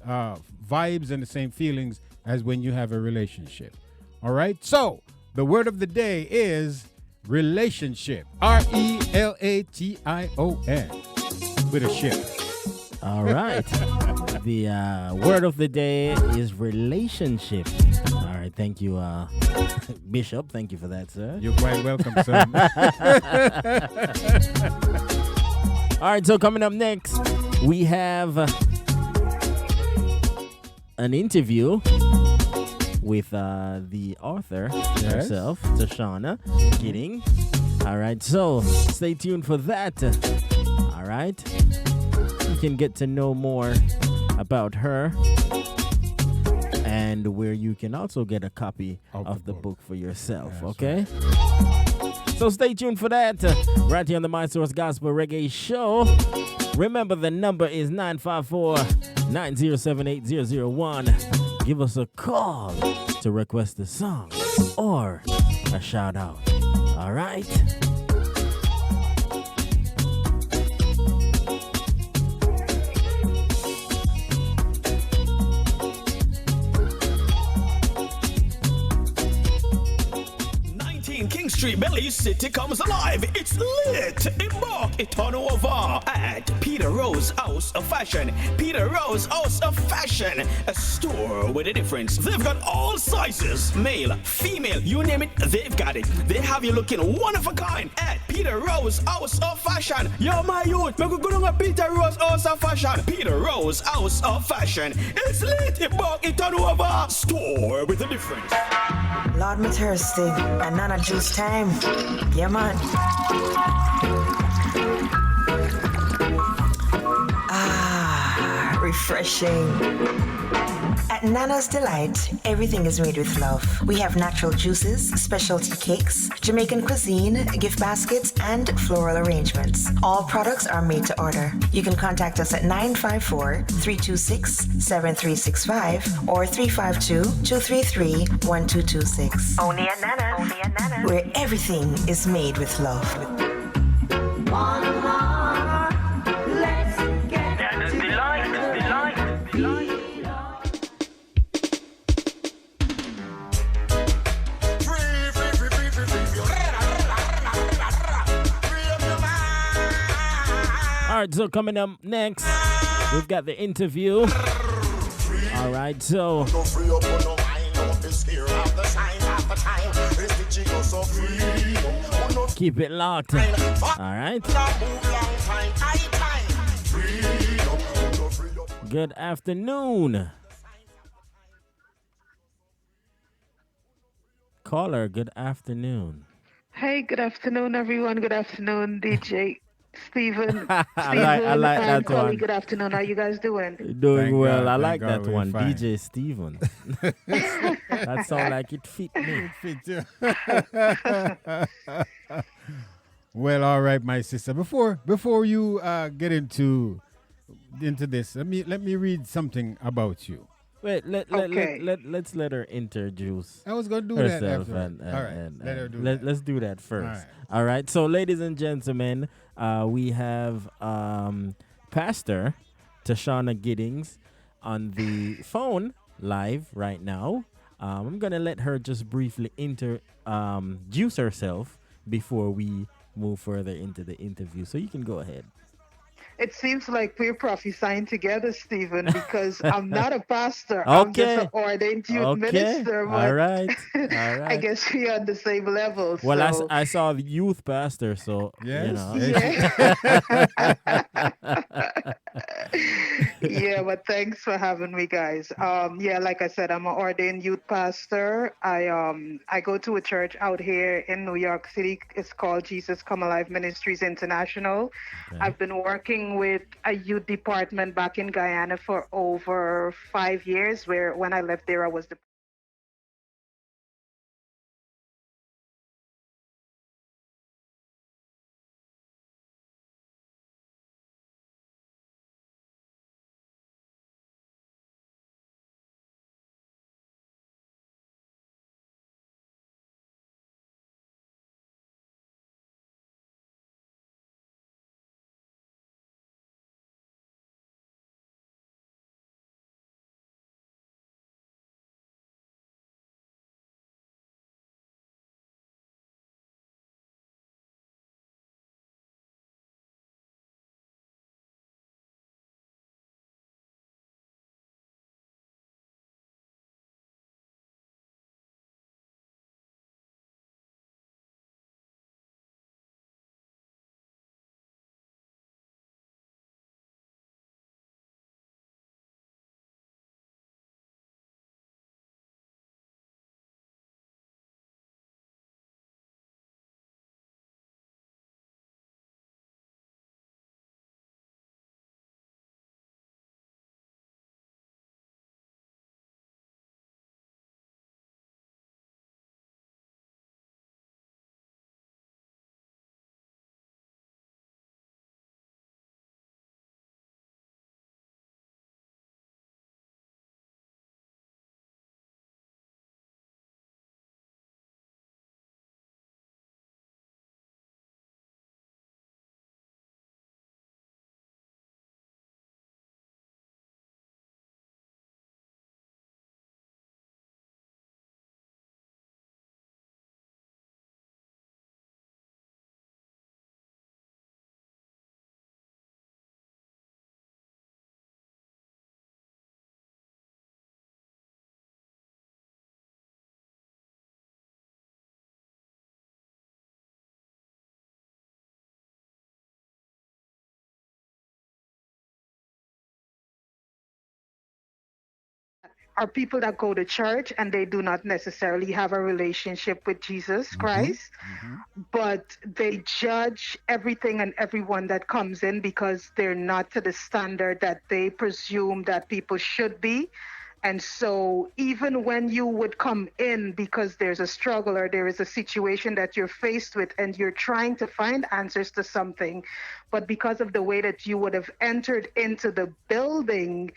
vibes, and the same feelings as when you have a relationship. All right, so the word of the day is relationship. RELATION with a ship. All right. The word of the day is relationship. All right, thank you, Bishop. Thank you for that, sir. You're quite welcome, sir. All right, so coming up next, we have an interview with the author herself, Tashana Gidding. All right, so stay tuned for that. All right, you can get to know more about her, and where you can also get a copy of the book for yourself. That's okay, right. So stay tuned for that right here on the My Source Gospel Reggae Show. Remember, the number is 954-907-8001. Give us a call to request a song or a shout out. All right. Street Belly City comes alive. It's lit. Embark it on over at Peter Rose House of Fashion. Peter Rose House of Fashion, a store with a difference. They've got all sizes, male, female, you name it, they've got it. They have you looking one of a kind at Peter Rose House of Fashion. Yo, my youth, make we go to Peter Rose House of Fashion. Peter Rose House of Fashion. It's lit. Embark it on over. Store with a difference. Lord, me thirsty. And none of juice time. Yeah, man. Refreshing. At Nana's Delight, everything is made with love. We have natural juices, specialty cakes, Jamaican cuisine, gift baskets, and floral arrangements. All products are made to order. You can contact us at 954-326-7365 or 352-233-1226. Only at Nana's. Only at Nana's. Where everything is made with love. All right, so coming up next, we've got the interview. All right, so keep it locked. All right. Good afternoon. Caller, good afternoon. Hey, good afternoon, everyone. Good afternoon, DJ Stephen. I like that Collie, one. good afternoon. How you guys doing? Doing Thank well. God, I thank like God that we're one. fine. DJ Steven. That sound like it fit me. It fit you. Well, all right, my sister. Before you get into this, let me read something about you. Wait, let's let her introduce. I was gonna do that herself after. and All right, let her do that. Let's do that first. All right. All right. So, ladies and gentlemen, we have Pastor Tashana Giddings on the phone live right now. I'm gonna let her just briefly introduce herself before we move further into the interview. So you can go ahead. It seems like we're prophesying together, Stephen, because I'm not a pastor. I'm just an ordained youth minister. But All right. I guess we're on the same level. Well, so. I saw the youth pastor, so yes. you know. Yeah, but thanks for having me, guys. Yeah, like I said, I'm an ordained youth pastor. I go to a church out here in New York City. It's called Jesus Come Alive Ministries International. Okay. I've been working with a youth department back in Guyana for over 5 years, where when I left there, I was the are people that go to church and they do not necessarily have a relationship with Jesus Christ, but they judge everything and everyone that comes in because they're not to the standard that they presume that people should be. And so even when you would come in because there's a struggle or there is a situation that you're faced with and you're trying to find answers to something, but because of the way that you would have entered into the building,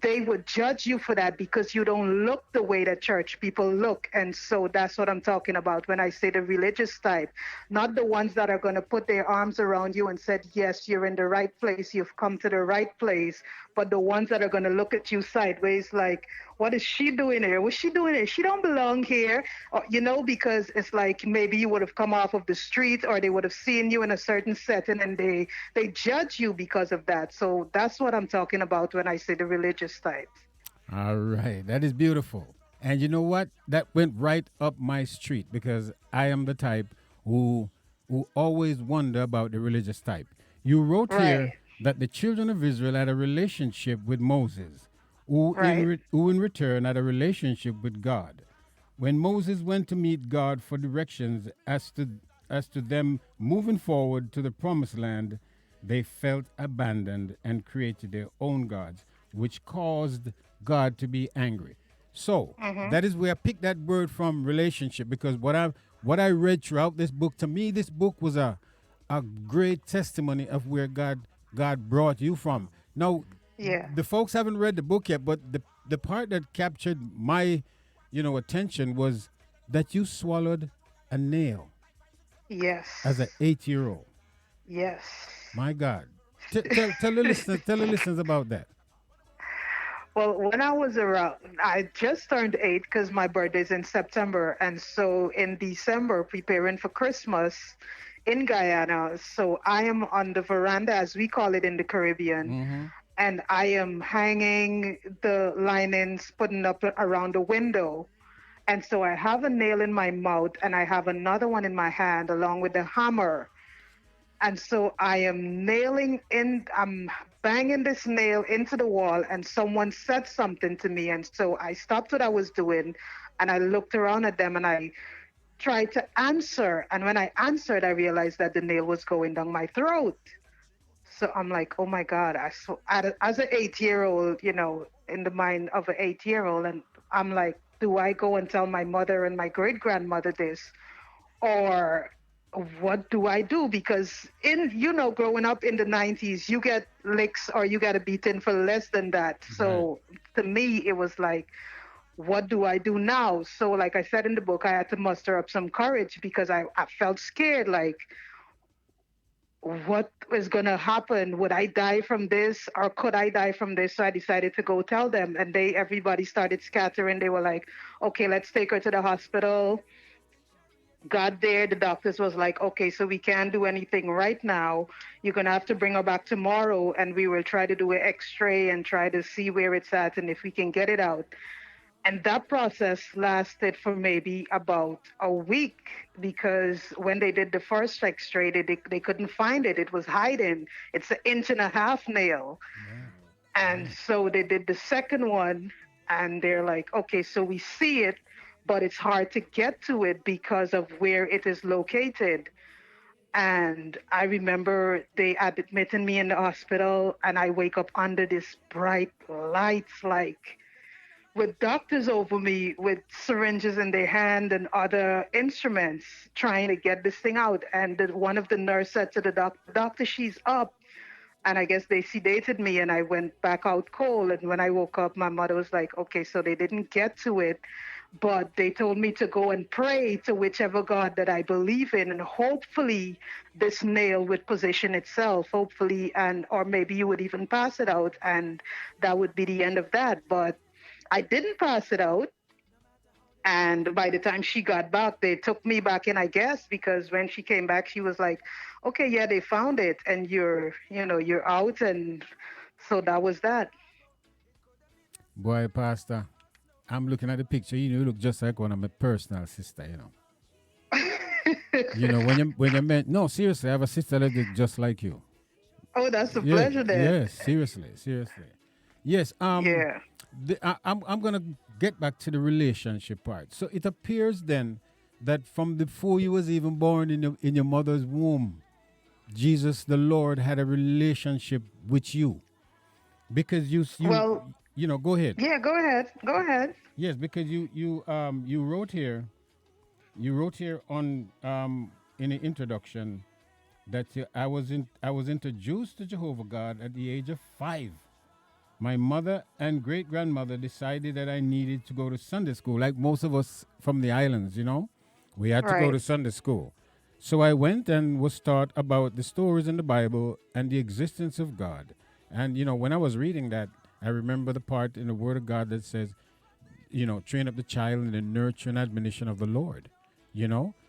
they would judge you for that because you don't look the way that church people look. And so that's what I'm talking about when I say the religious type, not the ones that are going to put their arms around you and said, yes, you're in the right place, you've come to the right place, but the ones that are going to look at you sideways like, what is she doing here? What's she doing here? She don't belong here. Or, because it's like maybe you would have come off of the street or they would have seen you in a certain setting and they judge you because of that. So that's what I'm talking about when I say the religious type. All right. That is beautiful. And you know what? That went right up my street because I am the type who always wonder about the religious type. You wrote here that the children of Israel had a relationship with Moses, who in return had a relationship with God. When Moses went to meet God for directions as to them moving forward to the promised land, they felt abandoned and created their own gods, which caused God to be angry. So that is where I picked that word from, relationship, because what I read throughout this book, to me, this book was a great testimony of where God brought you from. Now, the folks haven't read the book yet, but the part that captured my, attention was that you swallowed a nail. Yes. As an 8-year-old. Yes. My God. Tell the listeners about that. Well, when I was around, I just turned 8 because my birthday's in September. And so in December, preparing for Christmas in Guyana. So I am on the veranda, as we call it in the Caribbean. And I am hanging the linens, putting up around the window. And so I have a nail in my mouth and I have another one in my hand along with the hammer. And so I am I'm banging this nail into the wall and someone said something to me. And so I stopped what I was doing and I looked around at them and I tried to answer. And when I answered, I realized that the nail was going down my throat. So I'm like, oh my God, as an 8-year-old, in the mind of an 8-year-old. And I'm like, do I go and tell my mother and my great grandmother this? Or what do I do? Because growing up in the 90s, you get licks or you get a beating for less than that. So to me, it was like, what do I do now? So like I said in the book, I had to muster up some courage because I felt scared, like, what is going to happen? Would I die from this or could I die from this? So I decided to go tell them and everybody started scattering. They were like, okay, let's take her to the hospital. Got there, the doctors was like, okay, so we can't do anything right now. You're going to have to bring her back tomorrow and we will try to do an x-ray and try to see where it's at and if we can get it out. And that process lasted for maybe about a week because when they did the first x-ray, they couldn't find it. It was hiding. It's 1.5 inch nail. And so they did the second one and they're like, okay, so we see it, but it's hard to get to it because of where it is located. And I remember they admitted me in the hospital and I wake up under this bright lights, like with doctors over me with syringes in their hand and other instruments trying to get this thing out. And one of the nurse said to the doctor, she's up. And I guess they sedated me and I went back out cold. And when I woke up, my mother was like, okay, so they didn't get to it, but they told me to go and pray to whichever God that I believe in. And hopefully this nail would position itself, hopefully, or maybe you would even pass it out. And that would be the end of that. But I didn't pass it out. And by the time she got back, they took me back in, I guess, because when she came back, she was like, okay, yeah, they found it and you're out. And so that was that. Boy, Pastor, I'm looking at the picture. You look just like one of my personal sister, when you met, no, seriously, I have a sister that look just like you. Oh, that's a pleasure then. Yes, seriously. Yes. Yeah. I'm gonna get back to the relationship part. So it appears then that from before you was even born in your mother's womb, Jesus the Lord had a relationship with you, because go ahead. Yeah, go ahead. Go ahead. Yes, because you wrote here, on in the introduction that I was introduced to Jehovah God at the age of 5. My mother and great grandmother decided that I needed to go to Sunday school, like most of us from the islands. We had to go to Sunday school. So I went and was taught about the stories in the Bible and the existence of God. And when I was reading that, I remember the part in the Word of God that says, train up the child in the nurture and admonition of the Lord.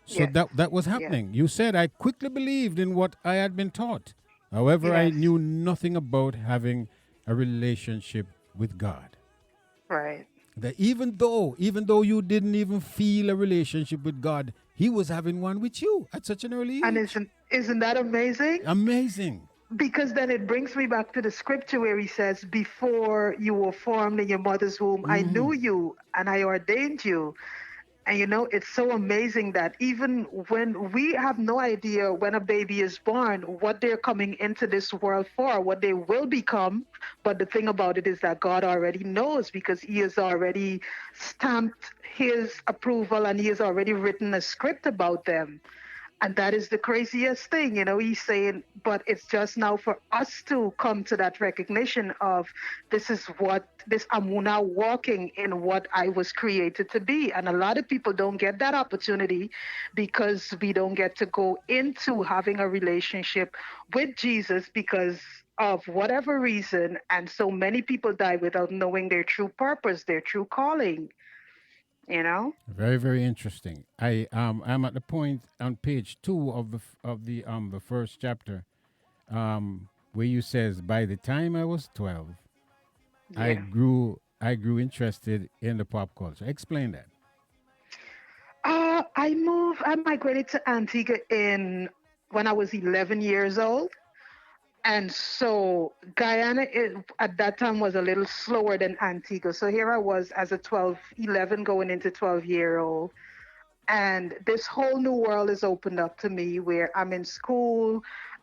So that was happening. You said I quickly believed in what I had been taught. However, I knew nothing about having a relationship with God. Right. That even though you didn't even feel a relationship with God, He was having one with you at such an early age. And isn't that amazing? Amazing. Because then it brings me back to the scripture where He says, before you were formed in your mother's womb, I knew you and I ordained you. And it's so amazing that even when we have no idea when a baby is born, what they're coming into this world for, what they will become. But the thing about it is that God already knows, because He has already stamped His approval and He has already written a script about them. And that is the craziest thing, He's saying, but it's just now for us to come to that recognition of I'm now walking in what I was created to be. And a lot of people don't get that opportunity because we don't get to go into having a relationship with Jesus because of whatever reason. And so many people die without knowing their true purpose, their true calling. Very, very interesting. I'm at the point on page 2 of the first chapter, where you says, by the time I was 12, I grew interested in the pop culture. Explain that. I migrated to Antigua when I was 11 years old. And so Guyana at that time was a little slower than Antigua. So here I was as a 11 going into 12-year-old. And this whole new world is opened up to me where I'm in school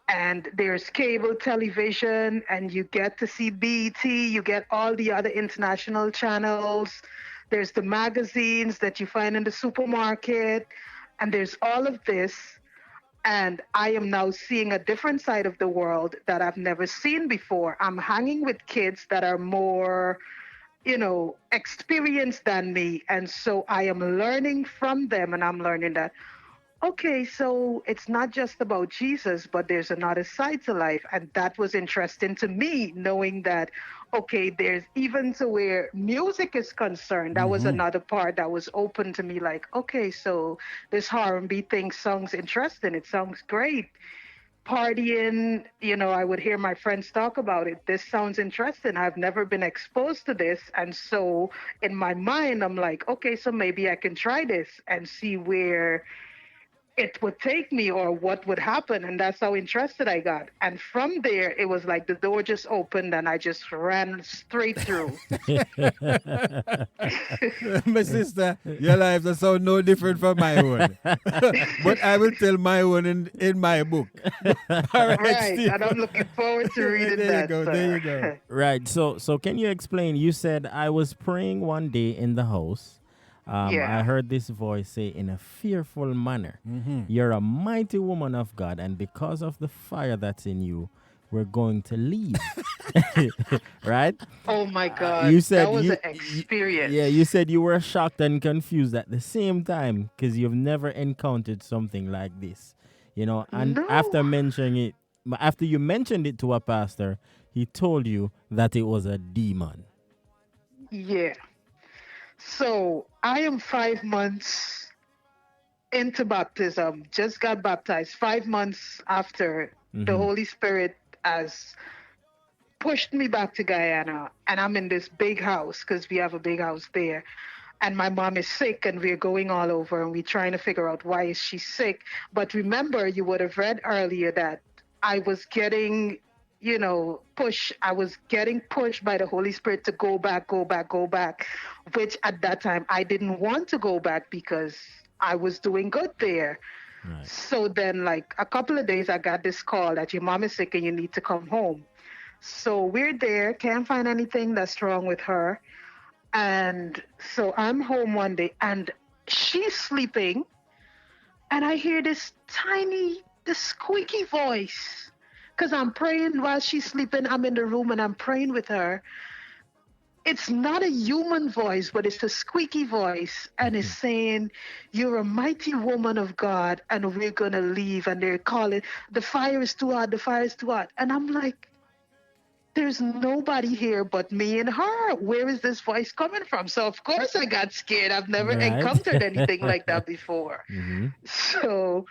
and there's cable television and you get to see BET, you get all the other international channels. There's the magazines that you find in the supermarket. And there's all of this. And I am now seeing a different side of the world that I've never seen before. I'm hanging with kids that are more, experienced than me. And so I am learning from them, and I'm learning that, okay, so it's not just about Jesus, but there's another side to life. And that was interesting to me, knowing that, okay, there's even to where music is concerned. That was another part that was open to me, like, okay, so this R&B thing sounds interesting. It sounds great. Partying, I would hear my friends talk about it. This sounds interesting. I've never been exposed to this. And so in my mind, I'm like, okay, so maybe I can try this and see where it would take me or what would happen. And that's how interested I got. And from there, it was like the door just opened and I just ran straight through. My sister, your life does sound no different from my own. But I will tell my own in my book. All right, Steve. And I'm looking forward to reading that. There you go. Right. So can you explain? You said, I was praying one day in the house. I heard this voice say in a fearful manner, you're a mighty woman of God, and because of the fire that's in you, we're going to leave. Right? Oh my God. You said that was an experience. You said you were shocked and confused at the same time because you've never encountered something like this. And after you mentioned it to a pastor, he told you that it was a demon. Yeah. So I am 5 months into baptism, just got baptized 5 months after the Holy Spirit has pushed me back to Guyana. And I'm in this big house because we have a big house there. And my mom is sick and we're going all over and we're trying to figure out why is she sick. But remember, you would have read earlier that I was getting I was getting pushed by the Holy Spirit to go back, which at that time I didn't want to go back because I was doing good there. Right. So then, like a couple of days, I got this call that your mom is sick and you need to come home. So we're there, can't find anything that's wrong with her. And so I'm home one day and she's sleeping and I hear this squeaky voice because I'm praying while she's sleeping. I'm in the room and I'm praying with her. It's not a human voice, but it's a squeaky voice. And it's saying, you're a mighty woman of God and we're going to leave. And they're calling, the fire is too hot, the fire is too hot. And I'm like, there's nobody here but me and her. Where is this voice coming from? So, of course, I got scared. I've never encountered anything like that before. Mm-hmm. So,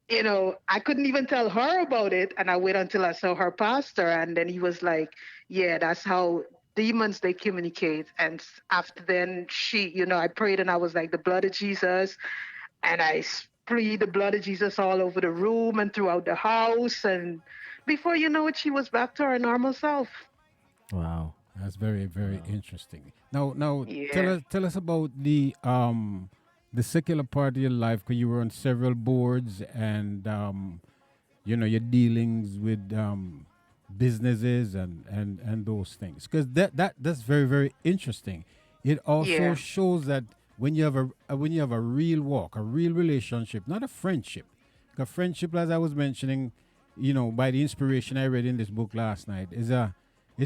I couldn't even tell her about it. And I waited until I saw her pastor. And then he was like, yeah, that's how demons, they communicate. And after then, I prayed and I was like, the blood of Jesus. And I sprayed the blood of Jesus all over the room and throughout the house. And before you know it, she was back to her normal self. Wow, that's very, very interesting. Now, yeah. tell us about the secular part of your life, because you were on several boards and your dealings with businesses and those things. Because that's very, very interesting. It also shows that when you have a real walk, a real relationship, not a friendship. Because friendship, as I was mentioning, by the inspiration I read in this book last night, is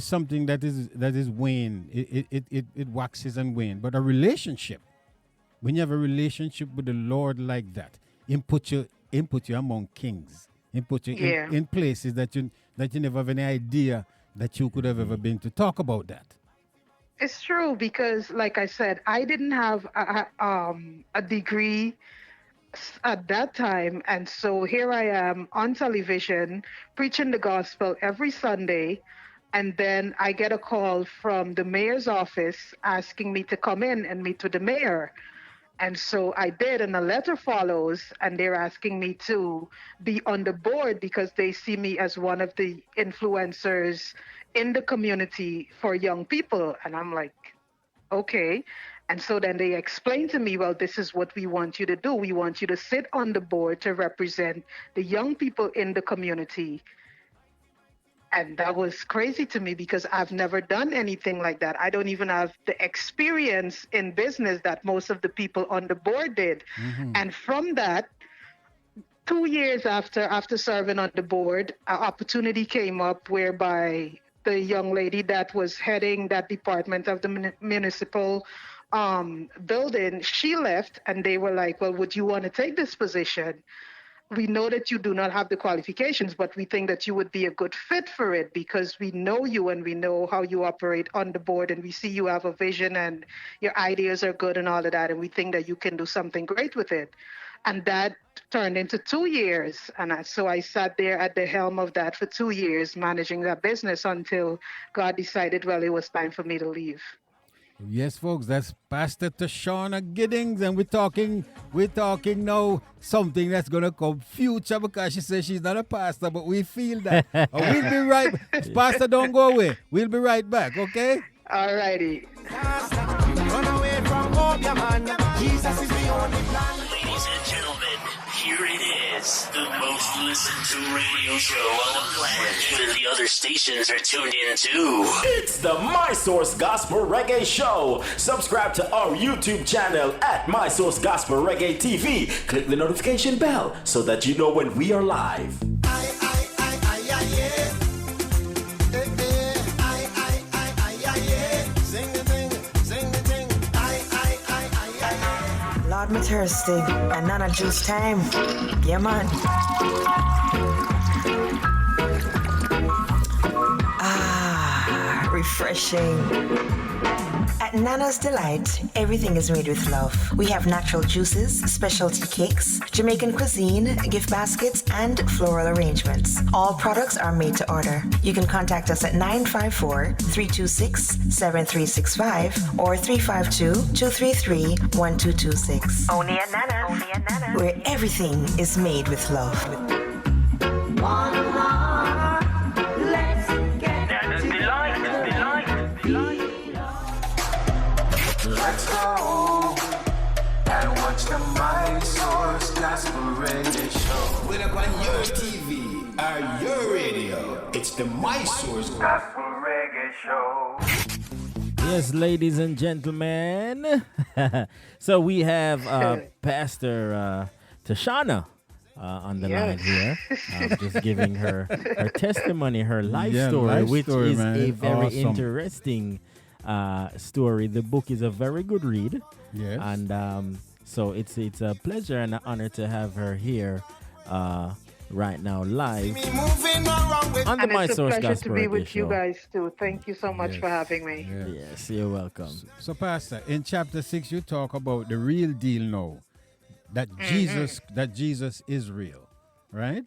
something that is wane. It waxes and wanes. But a relationship, when you have a relationship with the Lord like that, input you among kings, input you in places that you never have any idea that you could have ever been to. Talk about that. It's true, because like I said, I didn't have a degree at that time, and so here I am on television preaching the gospel every Sunday, and then I get a call from the mayor's office asking me to come in and meet with the mayor. And so I did, and a letter follows, and they're asking me to be on the board because they see me as one of the influencers in the community for young people. And I'm like, okay. And so then they explained to me, well, this is what we want you to do. We want you to sit on the board to represent the young people in the community. And that was crazy to me because I've never done anything like that. I don't even have the experience in business that most of the people on the board did. Mm-hmm. And from that, 2 years after serving on the board, an opportunity came up whereby the young lady that was heading that department of the municipal building, she left, and they were like, well, would you want to take this position? We know that you do not have the qualifications, but we think that you would be a good fit for it because we know you and we know how you operate on the board, and we see you have a vision and your ideas are good and all of that, and we think that you can do something great with it. And that turned into 2 years. And so I sat there at the helm of that for 2 years, managing that business until God decided, well, it was time for me to leave. Yes, folks, that's Pastor Tashana Giddings, and we're talking now something that's going to come future, because she says she's not a pastor, but we feel that. We'll be right back. Pastor, don't go away. We'll be right back, okay? All righty. Run away from home, yeah, man. Jesus is the only plan. Ladies and gentlemen, here it is, the most listened to radio show on the planet. Even the other stations are tuned in too. It's the My Source Gospel Reggae Show. Subscribe to our YouTube channel at My Source Gospel Reggae TV. Click the notification bell so that you know when we are live. Lord, me thirsty, and none of juice time. Yeah, man. Refreshing. At Nana's Delight, everything is made with love. We have natural juices, specialty cakes, Jamaican cuisine, gift baskets, and floral arrangements. All products are made to order. You can contact us at 954-326-7365 or 352-233-1226. Only at Nana's. Where everything is made with love. One heart, let's Let's go and watch the My Source Gospel Radio Show. Whether on your TV or your radio, it's the My Source Gospel Reggae Show. Yes, ladies and gentlemen. So we have Pastor Tashana on the line here. Just giving her testimony, her life story, which is a very interesting story. The book is a very good read. Yes. And so it's a pleasure and an honor to have her here right now live on the My Source Gospel Radio Show. It's a pleasure to be with you guys too. Thank you so much for having me. Yes, you're welcome. So Pastor, in chapter 6 you talk about the real deal now. That Jesus is real, right?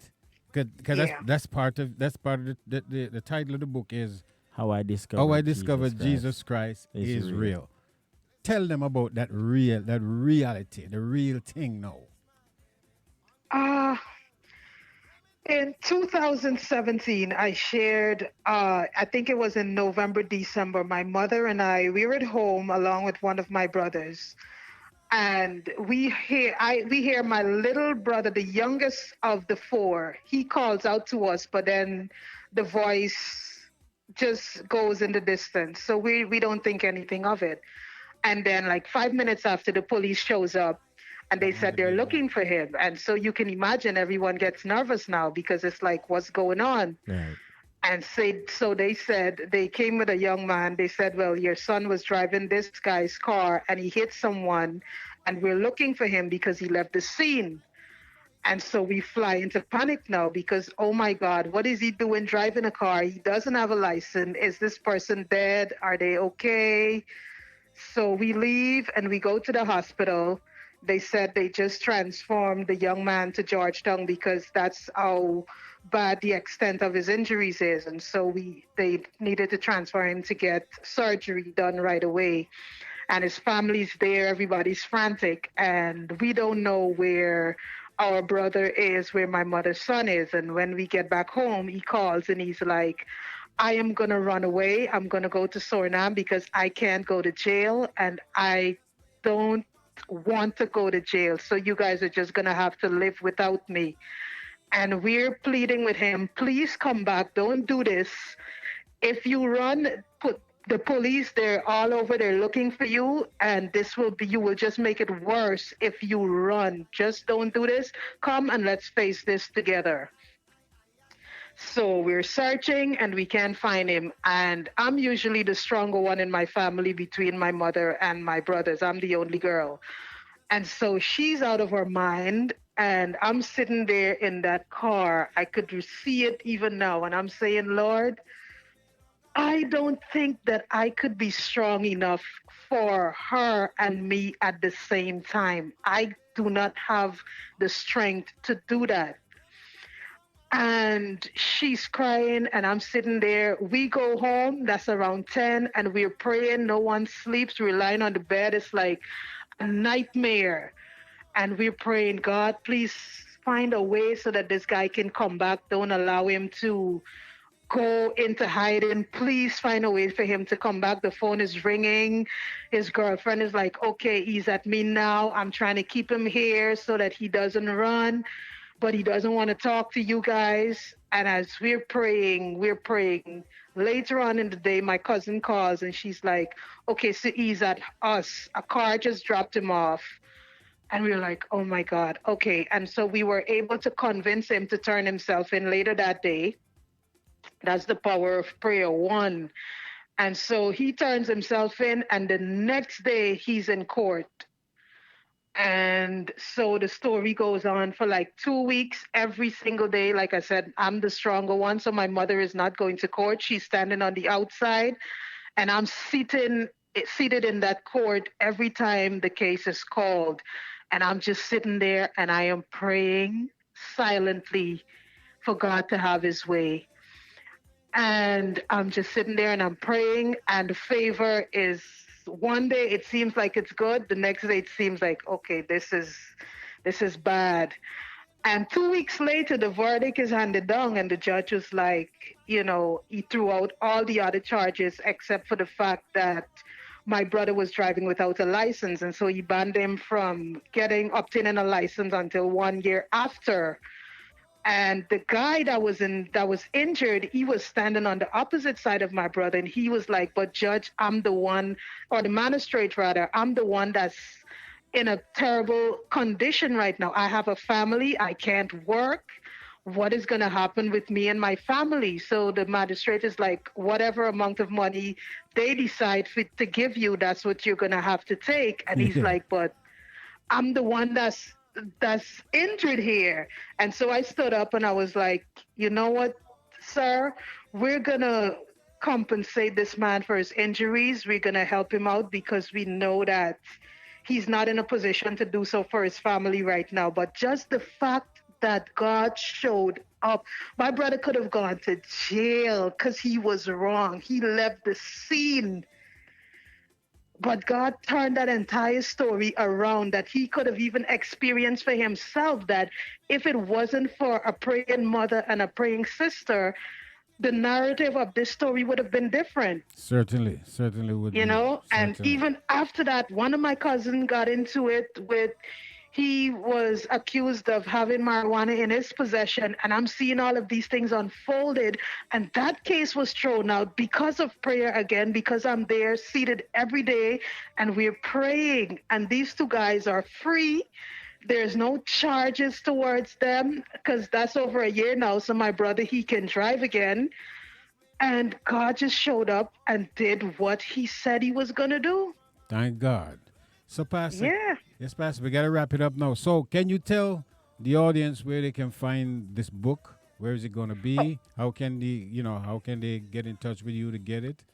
Because that's part of the title of the book is How I Discovered Jesus Christ is real. Tell them about that reality, the real thing now. In 2017, I shared, I think it was in November, December, my mother and we were at home along with one of my brothers. And we hear my little brother, the youngest of the four, he calls out to us, but then the voice just goes in the distance. So we don't think anything of it. And then like 5 minutes after, the police shows up and they said they're looking for him. And so you can imagine everyone gets nervous now because it's like, what's going on? Right. And so they said, they came with a young man. They said, well, your son was driving this guy's car and he hit someone and we're looking for him because he left the scene. And so we fly into panic now because, oh my God, what is he doing driving a car? He doesn't have a license. Is this person dead? Are they okay? So we leave and we go to the hospital. They said they just transformed the young man to Georgetown because that's how bad the extent of his injuries is. And so they needed to transfer him to get surgery done right away. And his family's there, everybody's frantic. And we don't know where our brother is, where my mother's son is. And when we get back home, he calls and he's like, I am going to run away. I'm going to go to Suriname because I can't go to jail. And I don't want to go to jail. So you guys are just going to have to live without me. And we're pleading with him, please come back. Don't do this. If you run, put the police, they're all over there looking for you. And you will just make it worse if you run. Just don't do this. Come and let's face this together. So we're searching and we can't find him. And I'm usually the stronger one in my family between my mother and my brothers. I'm the only girl. And so she's out of her mind. And I'm sitting there in that car. I could see it even now. And I'm saying, Lord, I don't think that I could be strong enough for her and me at the same time. I do not have the strength to do that. And she's crying and I'm sitting there. We go home, that's around 10, and we're praying. No one sleeps. We're lying on the bed. It's like a nightmare. And we're praying, God, please find a way so that this guy can come back. Don't allow him to go into hiding. Please find a way for him to come back. The phone is ringing. His girlfriend is like, okay, he's at me now. I'm trying to keep him here so that he doesn't run. But he doesn't want to talk to you guys. And as we're praying. Later on in the day, my cousin calls and she's like, okay, so he's at us. A car just dropped him off. And we were like, oh my God, okay. And so we were able to convince him to turn himself in later that day. That's the power of prayer, one. And so he turns himself in and the next day he's in court. And so the story goes on for like 2 weeks, every single day. Like I said, I'm the stronger one. So my mother is not going to court. She's standing on the outside and I'm seated in that court every time the case is called. And I'm just sitting there and I am praying silently for God to have his way. And I'm just sitting there and I'm praying and the favor is, one day it seems like it's good. The next day it seems like, okay, this is bad. And 2 weeks later, the verdict is handed down and the judge was like, he threw out all the other charges except for the fact that my brother was driving without a license, and so he banned him from obtaining a license until 1 year after. And the guy that was injured, he was standing on the opposite side of my brother, and he was like, "But judge, I'm the one, or the magistrate rather, I'm the one that's in a terrible condition right now. I have a family, I can't work. What is going to happen with me and my family?" So the magistrate is like, whatever amount of money they decide to give you, that's what you're going to have to take. And he's like, "But I'm the one that's injured here." And so I stood up and I was like, "You know what, sir, we're going to compensate this man for his injuries. We're going to help him out because we know that he's not in a position to do so for his family right now. But just the fact that God showed up, my brother could have gone to jail because he was wrong. He left the scene. But God turned that entire story around, that he could have even experienced for himself, that if it wasn't for a praying mother and a praying sister, the narrative of this story would have been different. Certainly would. You know, and even after that, one of my cousins got into it he was accused of having marijuana in his possession, and I'm seeing all of these things unfolded, and that case was thrown out because of prayer again, because I'm there seated every day and we're praying, and these two guys are free. There's no charges towards them because that's over a year now. So my brother, he can drive again. And God just showed up and did what he said he was going to do. Thank God. So, Pastor. Yeah. Yes, Pastor, we got to wrap it up now. So can you tell the audience where they can find this book? Where is it going to be? How can they get in touch with you to get it?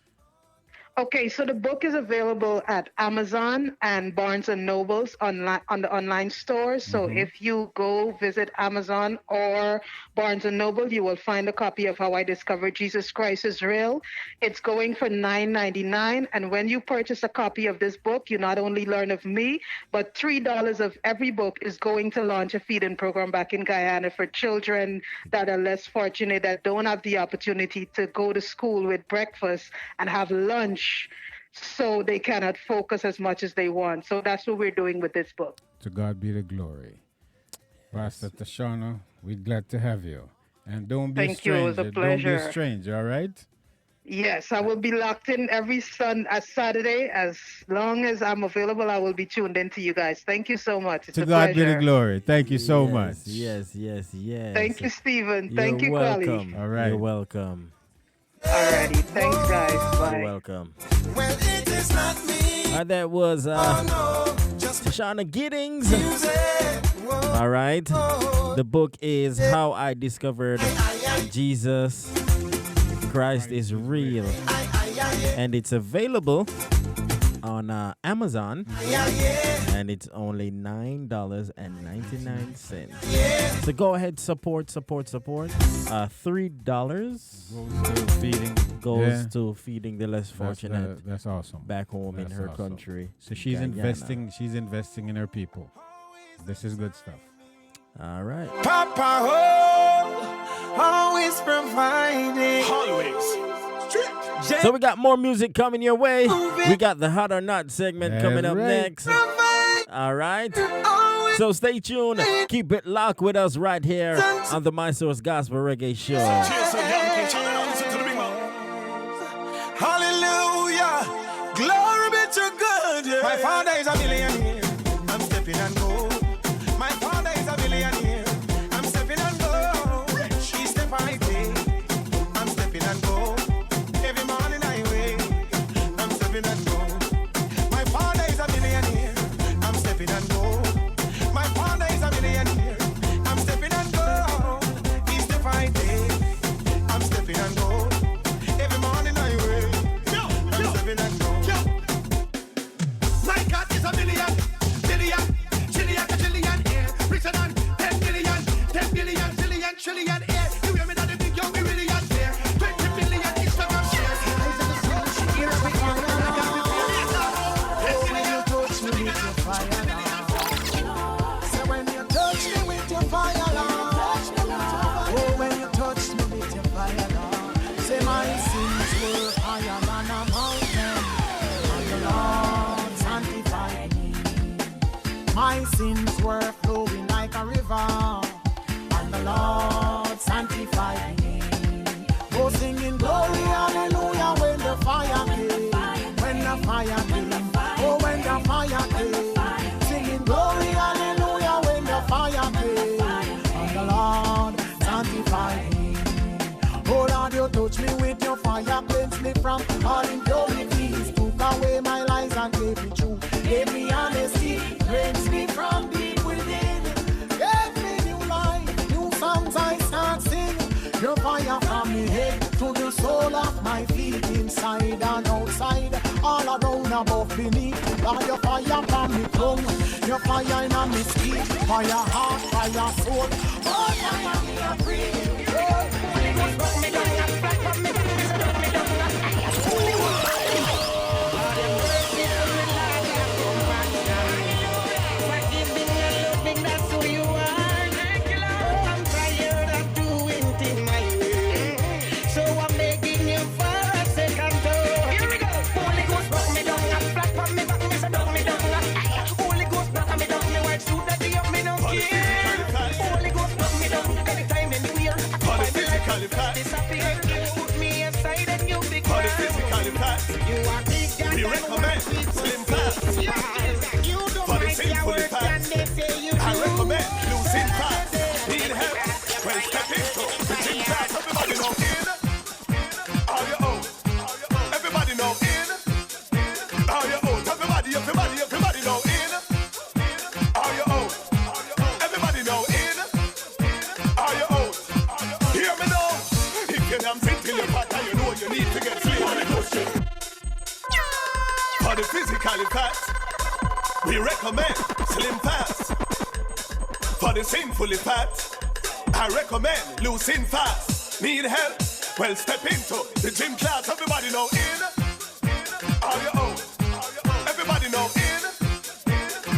Okay, so the book is available at Amazon and Barnes and Nobles on the online store. So if you go visit Amazon or Barnes and Noble, you will find a copy of How I Discovered Jesus Christ is Real. It's going for $9.99. And when you purchase a copy of this book, you not only learn of me, but $3 of every book is going to launch a feeding program back in Guyana for children that are less fortunate, that don't have the opportunity to go to school with breakfast and have lunch, so they cannot focus as much as they want. So that's what we're doing with this book. To God be the glory. Pastor Tashana, we're glad to have you. And don't be a stranger. Thank you. It was a pleasure. Don't be a stranger, all right? Yes, I will be locked in every Saturday. As long as I'm available, I will be tuned in to you guys. Thank you so much. It's to a God pleasure. be the glory. Thank you so much. Yes. Thank you, Stephen. Thank you, welcome. Kelly. All right. You're welcome. Alrighty. Thanks, guys. Bye. You're welcome. Well, it is not me. That was Tashana Giddings. All right. The book is How I Discovered Jesus Christ is Real. And it's available on Amazon. And it's only $9.99. So go ahead, support. $3 goes to feeding the less fortunate. That's awesome. Back home in her country. So she's Guyana. investing in her people. This is good stuff. All right. Papa, always providing. Always. So we got more music coming your way. We got the Hot or Not segment coming up next. All right. So stay tuned. Keep it locked with us right here on the My Source Gospel Reggae Show. Hallelujah. Glory be to God. Yeah. My father is a millionaire. I'm stepping and go. My father is a millionaire. I'm stepping and go. He step I take. I'm stepping and go. Every morning I wake. I'm stepping and go. My father is a millionaire. I'm stepping and go. My father is a millionaire. I'm stepping and go. He step I take. I'm stepping and go. Every morning I wake. I'm stepping and go. My God is a billion, trillion, richer than 10 billion, 10 billion, trillion, You hear me now, the big young, we really out there. 20 billion Instagram shares. When you touch me with your fire, say when you touch me with your fire, oh, when you touch me with your fire, say my sins were higher than a mountain, and the Lord My sins were flowing like a river, and the Lord sanctified me. Oh, singing glory, hallelujah, when the fire came, when the fire came, oh, when the fire came. Singing glory, hallelujah, when the fire came, and the Lord sanctified me. Oh, Lord, you touch me with your fire, cleanse me from all impurities, took away my lies and gave me truth, gave me honesty, cleanse me from deep within, gave me new life, new songs I start sing. Your fire from me head to the sole of my feet, inside and outside, all around, above, beneath. Lord, your fire from me tongue, your fire in me speech, fire heart, fire soul, oh, fire me a breathe. Rock me down and flat from me, rock me down and holy one. Lord, your mercy is like a compassion, forgiving and loving, that's who you are. Thank you, Lord. I'm tired of doing things my way, so I'm begging you for a second thought. Here we go. Holy Ghost, rock me down and flat from me, back me, so down me down. Holy Ghost, rock me down, me white suit that be up, me don't care. Holy Ghost, rock me down anytime, anywhere. Disappear, put me aside and you big man. You are big and we recommend slim fast. You don't like your words and they say you do. I recommend losing fast. Need help? Well, step into the gym class. Everybody know in. All your own. Everybody know in. All your own. Everybody know in. All your own. Everybody know in. All your own. Hear me now. If you damn fit till you're fat and you know you need to get sleep on the question. For the physically fat, we recommend slim fast. For the sinfully fat, I recommend losing fast. Need help? Well, step into the gym class. Everybody know in. All your own. Everybody know in.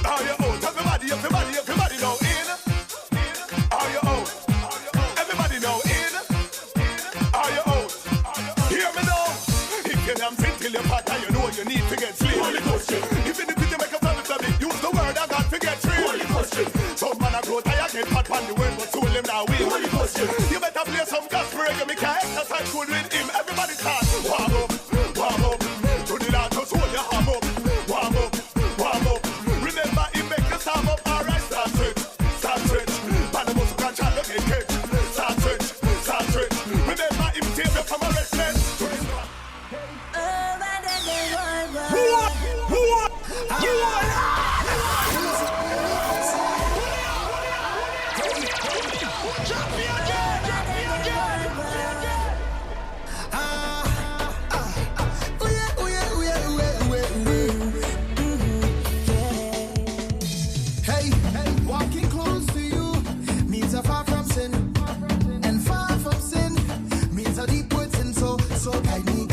All your own. Everybody know in. All your own. Everybody know in. All your own. Hear me now. If you damn fit till you're fat and you know you need to get sleep. Holy question. If you need to make a family from it, use the word I got to get free. Holy question. Some man a grow tired, get fat on the word, but soul him now win. Holy question. You better play some gospel reggae, make a exercise good with him. Everybody start. Warm up. To the Lord, just hold your arm up. Warm up. Remember, he make you stand up. Alright, start stretch. Panama can try to get kicked. Start stretch. Remember, him save you from arrestment. What? You are walking close to you means a far from sin, and far from sin means a deep within. So guide me,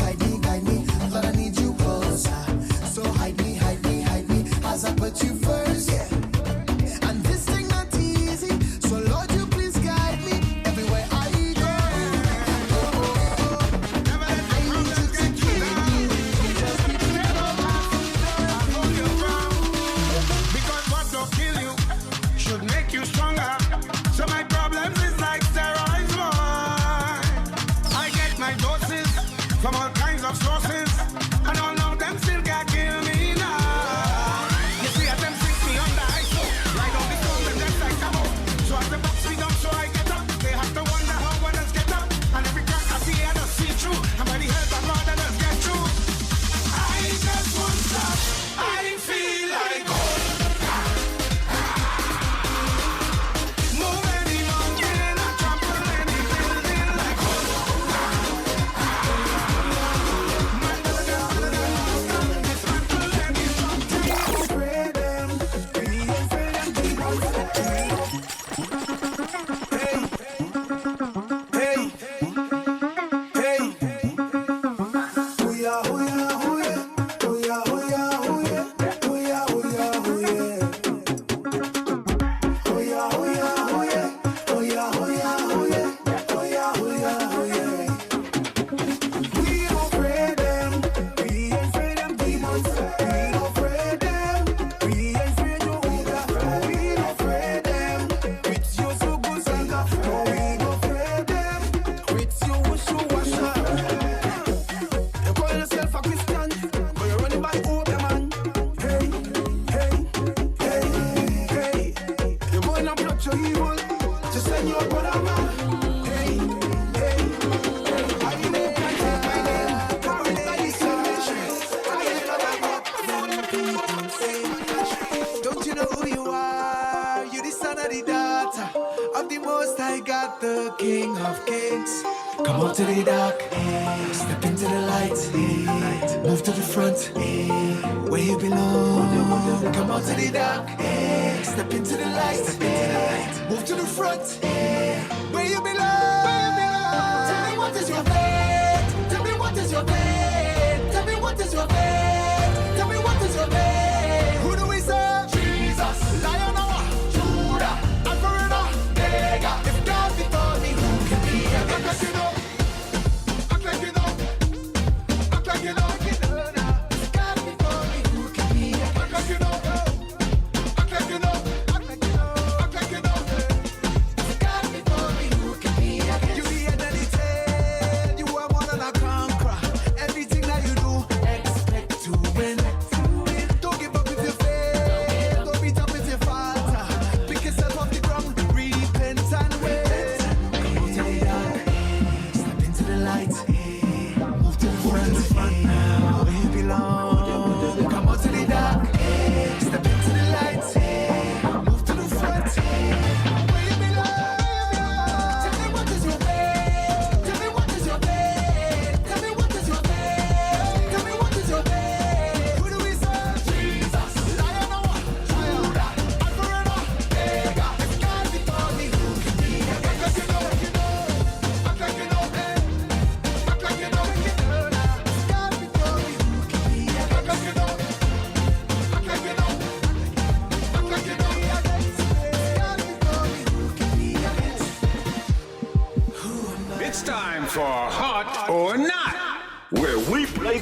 Lord, I need you closer. So hide me, as I put you first. Yeah. And this thing not easy, so Lord, you please guide me everywhere I go. I need you to keep me, just keep me hold your ground. Because what don't kill you should make you stronger. So my problems is like steroids, boy. I get my doses from all kinds of sources, and all of them still can't kill me now. You see, at them 6 me under Don't you know who you are? You the son of the daughter of the Most High God, the King of Kings. Come out to the dark, step into the light, move to the front, where you belong. Come out to the dark, step into the light, move to the front, where you belong. Tell me what is your faith? Tell me what is your faith? Tell me what is your faith? Tell me what is your faith? Who do we serve? Jesus, Lion of Judah, Alpha, Omega. If God before me, who can be against me?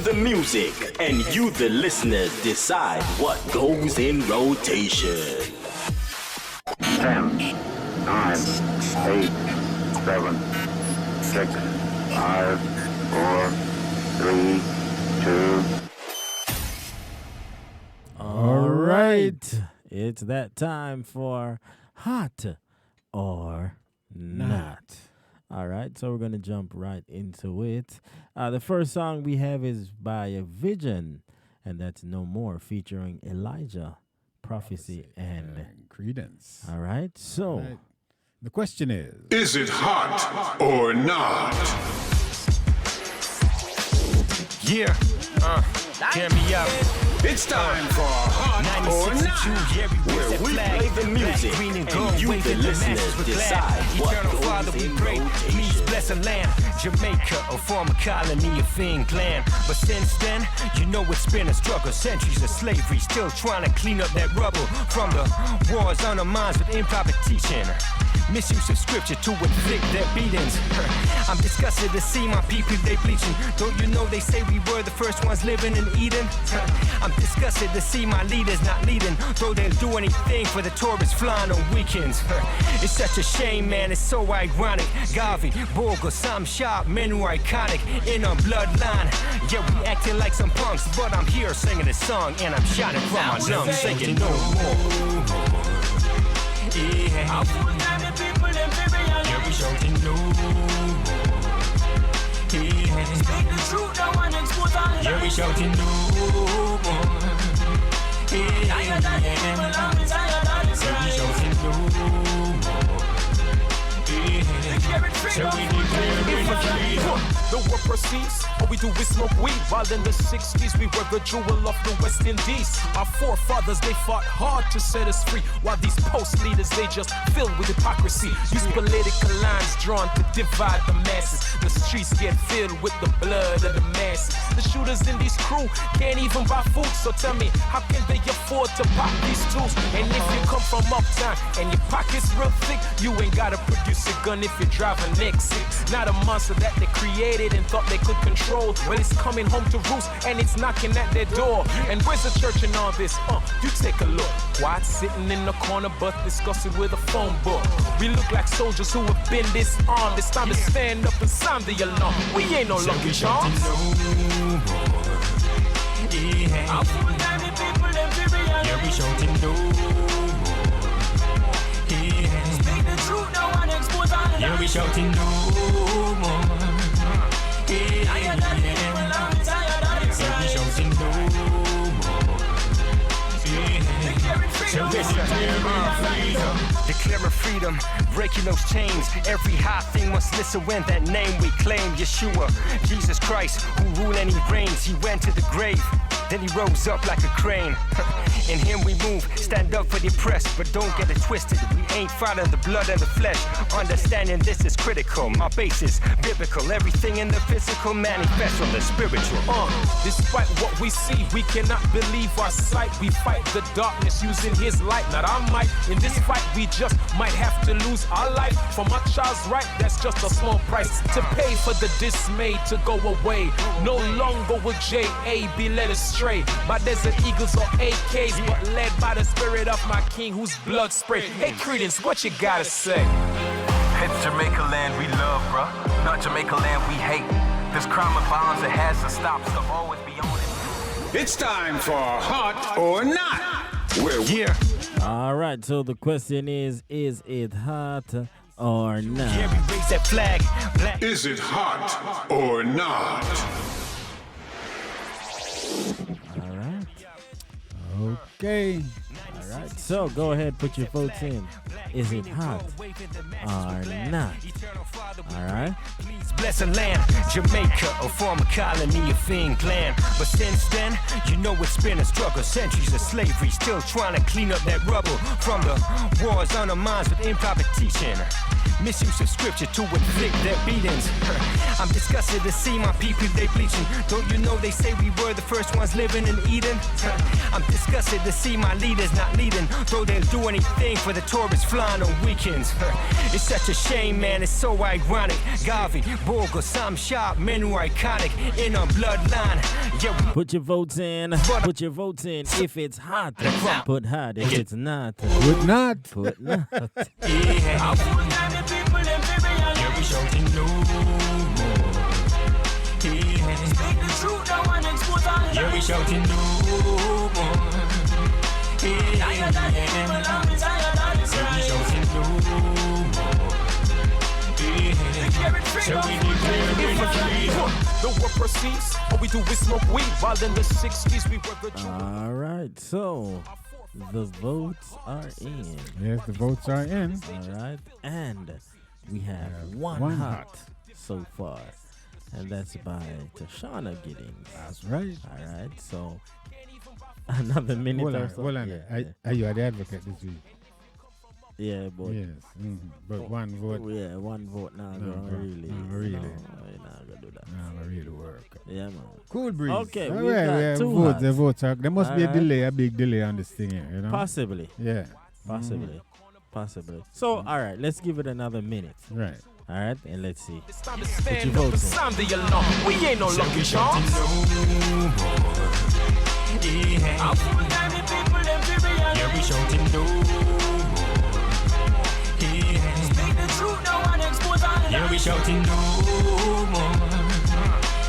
The music and you the listeners decide what goes in rotation. 10, 9, 8, 7, 6, 5, 4, 3, 2. All right. It's that time for Hot or Not. All right, so we're going to jump right into it. The first song we have is by Vision, and that's No More, featuring Elijah, Prophecy, and Credence. All right, so All right. The question is it hot or not? Yeah, hear me out. It's time for Hot or Not, where we play the music and you the listeners decide what Father, goes we in pray, means bless a land, Jamaica, a former colony of England. But since then, you know it's been a struggle, centuries of slavery, still trying to clean up that rubble from the wars on our minds with improper teaching. Misuse of scripture to inflict their beatings. I'm disgusted to see my people, they bleaching. Don't you know they say we were the first ones living in Eden? I'm disgusted to see my leaders not leading, though they'll do anything for the tourists flying on weekends. It's such a shame, man, it's so ironic. Garvey, Bogle, Sam Sharp, men who are iconic in our bloodline. Yeah, we acting like some punks, but I'm here singing a song and I'm shouting from my lungs, saying no more. Yeah, we shouting no more. Yeah, speak the truth, no one expose all the yeah, we shouting no more. Yeah, we shouting no more. So we declare the world perceives all we do is smoke weed. While in the 60s we were the jewel of the West Indies. Our forefathers, they fought hard to set us free, while these post leaders, they just filled with hypocrisy. Use political lines drawn to divide the masses. The streets get filled with the blood of the masses. The shooters in these crew can't even buy food, so tell me, how can they afford to pop these tools? And if you come from uptown and your pockets real thick, you ain't gotta produce a gun if you're driving X6. Not a monster that they created and thought they could control. Well, it's coming home to roost and it's knocking at their door. And where's the church in all this? You take a look. Quiet sitting in the corner but discussing with a phone book. We look like soldiers who have been disarmed. It's time to stand up and sound the alarm. We ain't no lucky charms. Yeah, we shouting no more. Yeah, speak the truth, no one expose all the yeah, we shouting no more. Yeah, we shouting no more. listen. Declaring freedom, breaking those chains. Every high thing must listen when that name we claim. Yeshua, Jesus Christ, who rule and he reigns. He went to the grave, then he rose up like a crane. In him we move, stand up for the oppressed, but don't get it twisted. We ain't fighting the blood and the flesh. Understanding this is critical. My base is biblical. Everything in the physical manifests on the spiritual. Despite what we see, we cannot believe our sight. We fight the darkness using his light, not our might. In this fight, we just might have to lose our life. For my child's right, that's just a small price to pay for the dismay to go away. No longer will J.A. be led astray by desert eagles or AKs, but led by the spirit of my king whose blood sprayed. Hey, Credence, what you gotta say? It's Jamaica land we love, bruh. Not Jamaica land we hate. This crime and violence, it has to stop. Stuff always be on it. It's time for Hot or Not. We're here. All right, so the question is it hot or not? Yeah, we raise that flag. Is it hot or not? All right. Okay. All right, so go ahead, put your votes in. Is it hot or not? All right. Bless a land, Jamaica, a former colony of England. But since then, you know it's been a struggle. Centuries of slavery, still trying to clean up that rubble from the wars on our minds with improper teaching. Misuse of scripture to inflict their beatings. I'm disgusted to see my people, they bleaching. Don't you know they say we were the first ones living in Eden? I'm disgusted to see my leaders not leading, though they'll do anything for the tourists flying on weekends. It's such a shame, man, it's so ironic. Garvey, Bogle, Sam Sharp, men who are iconic in our bloodline. Yeah, put your votes in. Put your votes in. If it's hot, put hot. If it's not, put not. Put not. Yeah, we shouting no more. Speak the truth, no one expose our lies. Yeah, we shouting no more. Yeah, we shouting no more. So we declare freedom. The war proceeds, all we do is smoke weed. While in the 60s we were the All right, so the votes are in. Yes, the votes are in. All right, and we have one hot so far, and that's by Tashana Giddings. That's right. All right, so another minute hold or on, so. Hold on. Are you the advocate this week? Yeah, but yes, but one vote. Yeah, one vote. Nah, really. No, really. No, not gonna do that. No, really work. Yeah, man. Cool breeze. Okay, all we got two votes. The hots. votes are. There must be a delay, a big delay on this thing here. You know? Possibly. Yeah. Possibly. Possibly. So, all right, let's give it another minute. Right. All right, and let's see. It's time to stand up and sound the alarm. We ain't no lucky charms. Yeah, we shouting no more. Speak the truth, no one expose our lies. Yeah, we shouting no more.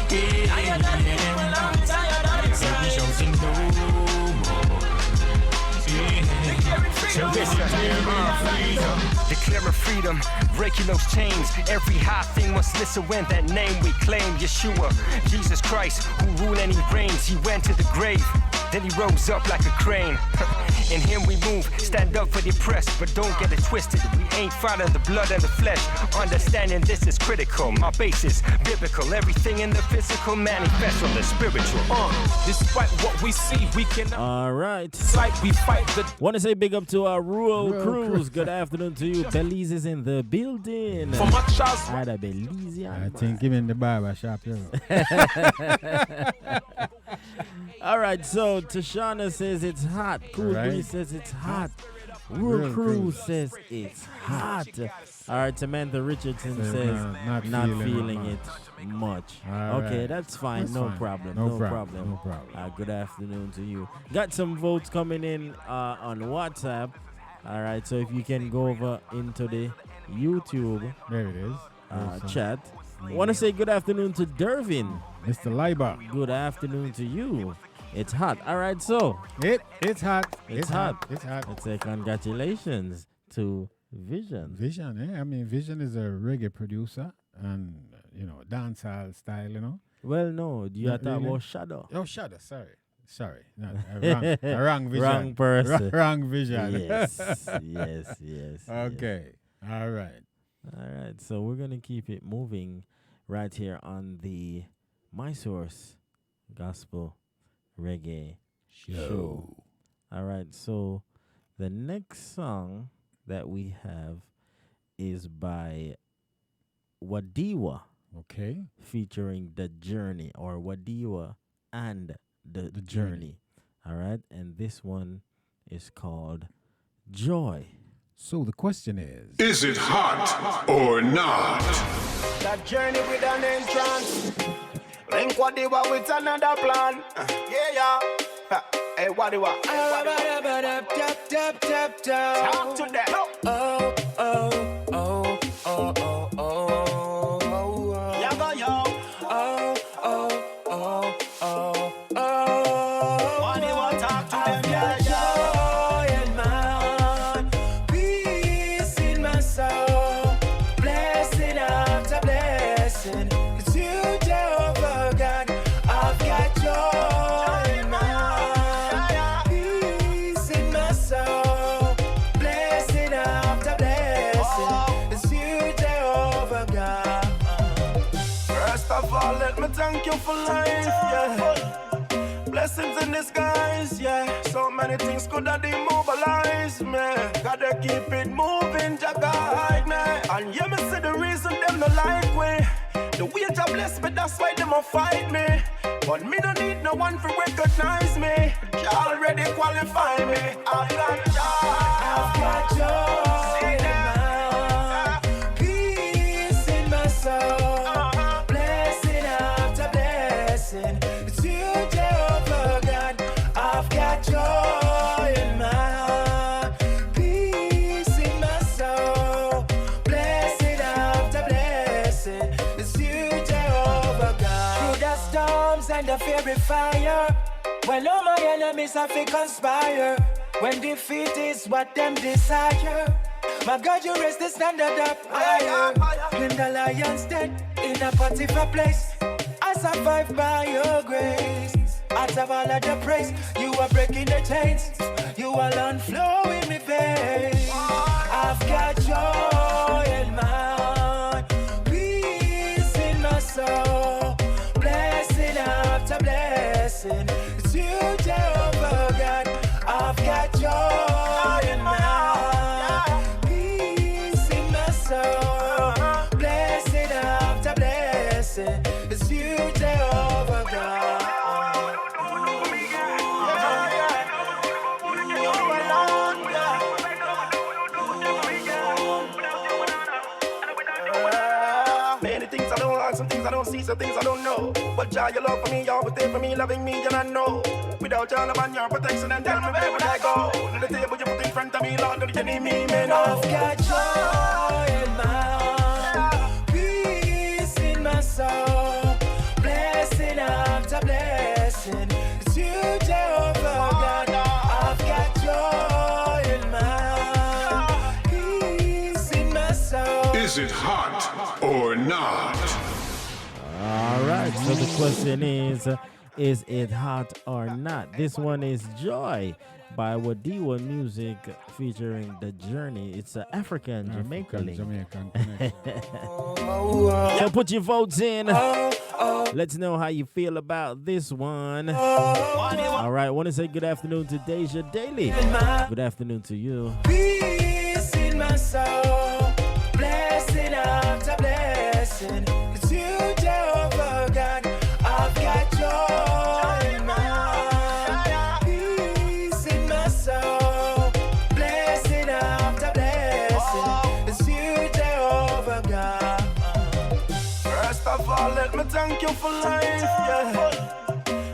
Yeah, we shouting no more. So listen, declaring freedom, breaking those chains. Every high thing must listen when that name we claim. Yeshua, Jesus Christ, who rule and he reigns. He went to the grave, then he rose up like a crane. In him we move, stand up for the oppressed, but don't get it twisted. We ain't fighting the blood and the flesh. Understanding this is critical. My base is biblical. Everything in the physical manifests on the spiritual. Despite what we see, we cannot. All right. Sight, we fight the. Want to say big up to our Rural Cruise. Good afternoon to you. Belize is in the building. For my child's Belizean. I think him in the barber shop, yo. All right, so Tashana says it's hot. Cool Breeze says it's hot. Rural Crew says it's hot. All right, Samantha Richardson says not feeling it much. Okay, that's fine. That's no fine. problem. No No problem. problem. Good afternoon to you. Got some votes coming in on WhatsApp. All right, so if you can go over into the YouTube there it is. chat. Want to say good afternoon to Dervin. Mr. Leiber. Good afternoon to you. It's hot. All right, so it's hot. It's hot. It's hot. Let's say congratulations to Vision. Vision, I mean, Vision is a reggae producer and, dancehall style, Well, no, you are talking really? about Shadow. Oh, Shadow, sorry. Sorry, a wrong vision. Wrong person. Wrong vision. Yes. Okay. All right. All right. So we're gonna keep it moving right here on the My Source Gospel Reggae Show. All right. So the next song that we have is by Wadiwa. Okay. Featuring The Journey, or Wadiwa and the Journey. All right. And this one is called Joy. So the question is it hot or not? That journey with an entrance. Link Wadiwa with another plan. Yeah. Hey, Wadiwa. Talk to them. Thank you for life, yeah. Blessings in disguise, yeah. So many things could have demobilized me. Gotta keep it moving, Jah guide me. And yeah, me see the reason them no like me. The way Jah bless me, that's why them a fight me. But me don't need no one to recognize me. Jah already qualify me. I've got joy. I've got joy. See that? Peace in my soul. It's you, Jehovah God. I've got joy in my heart, peace in my soul. Blessing after blessing. It's you, Jehovah God. Through the storms and the fiery fire, when all my enemies have to conspire, when defeat is what them desire, my God, you raise the standard up higher. In the lion's den, in a Potiphar place, I survive by your grace. Out of all of the praise, you are breaking the chains. You alone flow in me veins. I've got joy in my heart, peace in my soul. Blessing after blessing. It's you, Jehovah God. I've got joy in my heart, peace in my soul. Blessing after blessing. It's you, Jehovah God. Many things I don't like, some things I don't see, some things I don't know. But Jah, your love for me, you always there for me, loving me, and I know. Without your love and your protection, and tell me where would I go? On the table you put in front of me, Lord, don't you need me, man? I've got joy in my heart, peace in my soul. Blessing after blessing. It's you, Jehovah God. I've got joy in my heart, peace in my soul. Is it hot or not? All right, so the question is it hot or not? This one is Joy by Wadiwa Music featuring The Journey. It's an African Jamaican. So put your votes in. Let's know how you feel about this one. All right, I want to say good afternoon to Deja Daily. Good afternoon to you. Peace in my soul, blessing after blessing. It's you, Jehovah God. I've got joy in my heart, peace in my soul, blessing after blessing. It's you, Jehovah God. First of all, let me thank you for life, yeah.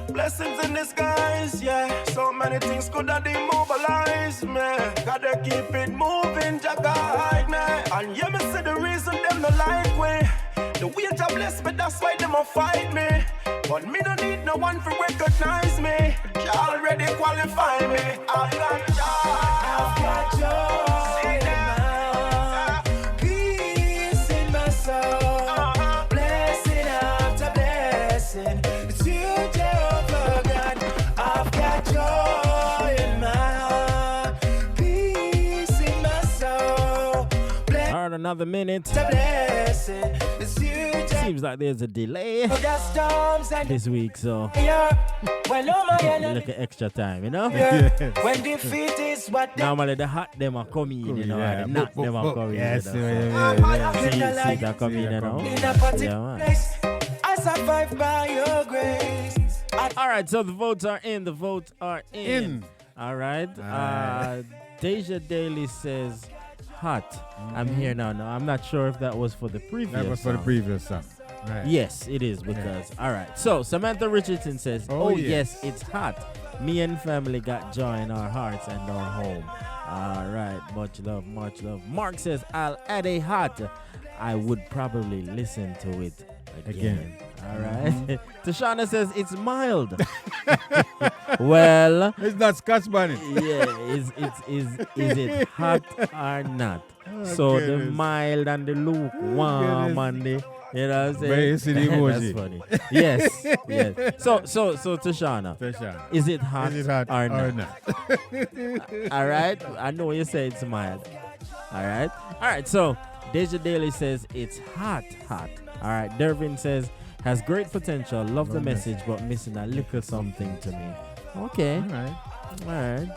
Blessings in disguise, yeah. So many things could have demobilized me. Gotta keep it moving, Jah guide me. And yeah, me see the reason them no like me. The way Jah bless me, that's why them a fight me. But me don't need no one to recognize me. Jah already qualify me. I've got joy. I've got joy in my heart, peace in my soul. Blessing after blessing. It's you, Jehovah God. I've another minute. Seems like there's a delay this week, so a little extra time, you know? When defeat is what normally the hot them are coming in, you know, and the not them are coming in. Yes, See that coming in, you know? Yeah, man. I survive by your grace. All right, so the votes are in. The votes are in. All right. Deja Daly says hot. I'm here now. No, I'm not sure if that was for the previous That was for the previous song. Right. Yes, it is because, all right. So Samantha Richardson says, oh yes, it's hot. Me and family got joy in our hearts and our home. All right. Much love, much love. Mark says, I'll add a hot. I would probably listen to it again. All right. Tashana says it's mild. Well, it's not Scotch bonnet. Yeah, is it hot or not? So the mild and the lukewarm and the, you know what I'm saying? That's funny. Yes. So Tashana, is it hot, or not? All right. I know you say it's mild. All right. So Deja Daly says it's hot. All right. Dervin says has great potential. Love the message, but missing a little something to me. Okay. All right.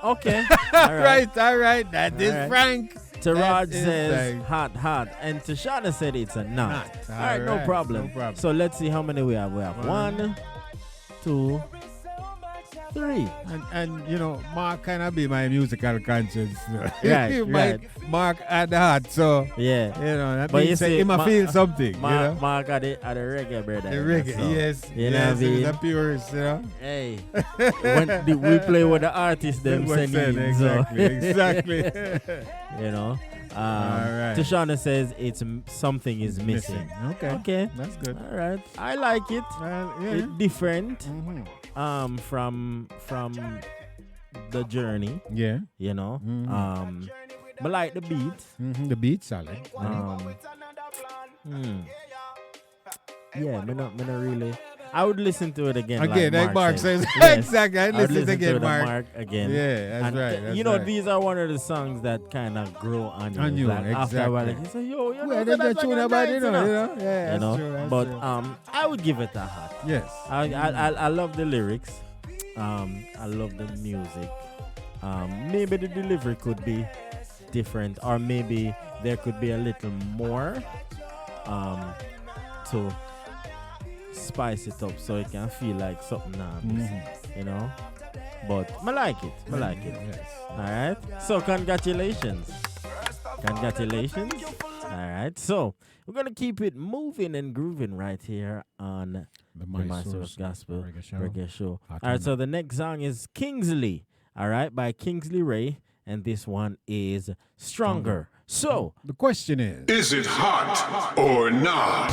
Okay. All right. That is Frank. Taraj says hot. And Tashana said it's a not. All right, no problem. So let's see how many we have. We have 1, 2, 3. And you know, Mark cannot be my musical conscience. Right. Mark at the heart, so yeah. You know, that means he must feel something. Mark at the reggae, brother. The reggae, so, yes. You know what I mean? The purist, you know. Hey. When we play with the artists them sending. Exactly. You know. All right. Tashana says it's something is missing. Okay. That's good. All right. I like it. It's different. From the journey. Yeah. You know. But like the beat. The beat solid. Yeah, me not really. I would listen to it again. Like Mark says. Yes. Exactly. I'd listen again, to Mark again. Yeah, that's right. You know, these are one of the songs that kind of grow on you. Like exactly. After a while, like you say, yo, you know, that's tune about it, you know. Yeah, you know. True, but I would give it a hot. Yes. I love the lyrics. I love the music. Maybe the delivery could be different, or maybe there could be a little more to spice it up so it can feel like something you know. But I like it. Yes. All right. So congratulations. All right. So we're gonna keep it moving and grooving right here on the My Source Gospel Reggae Show. All right. So the next song is Kingsley. All right, by Kingsley Ray, and this one is Stronger. So the question is it hot or not?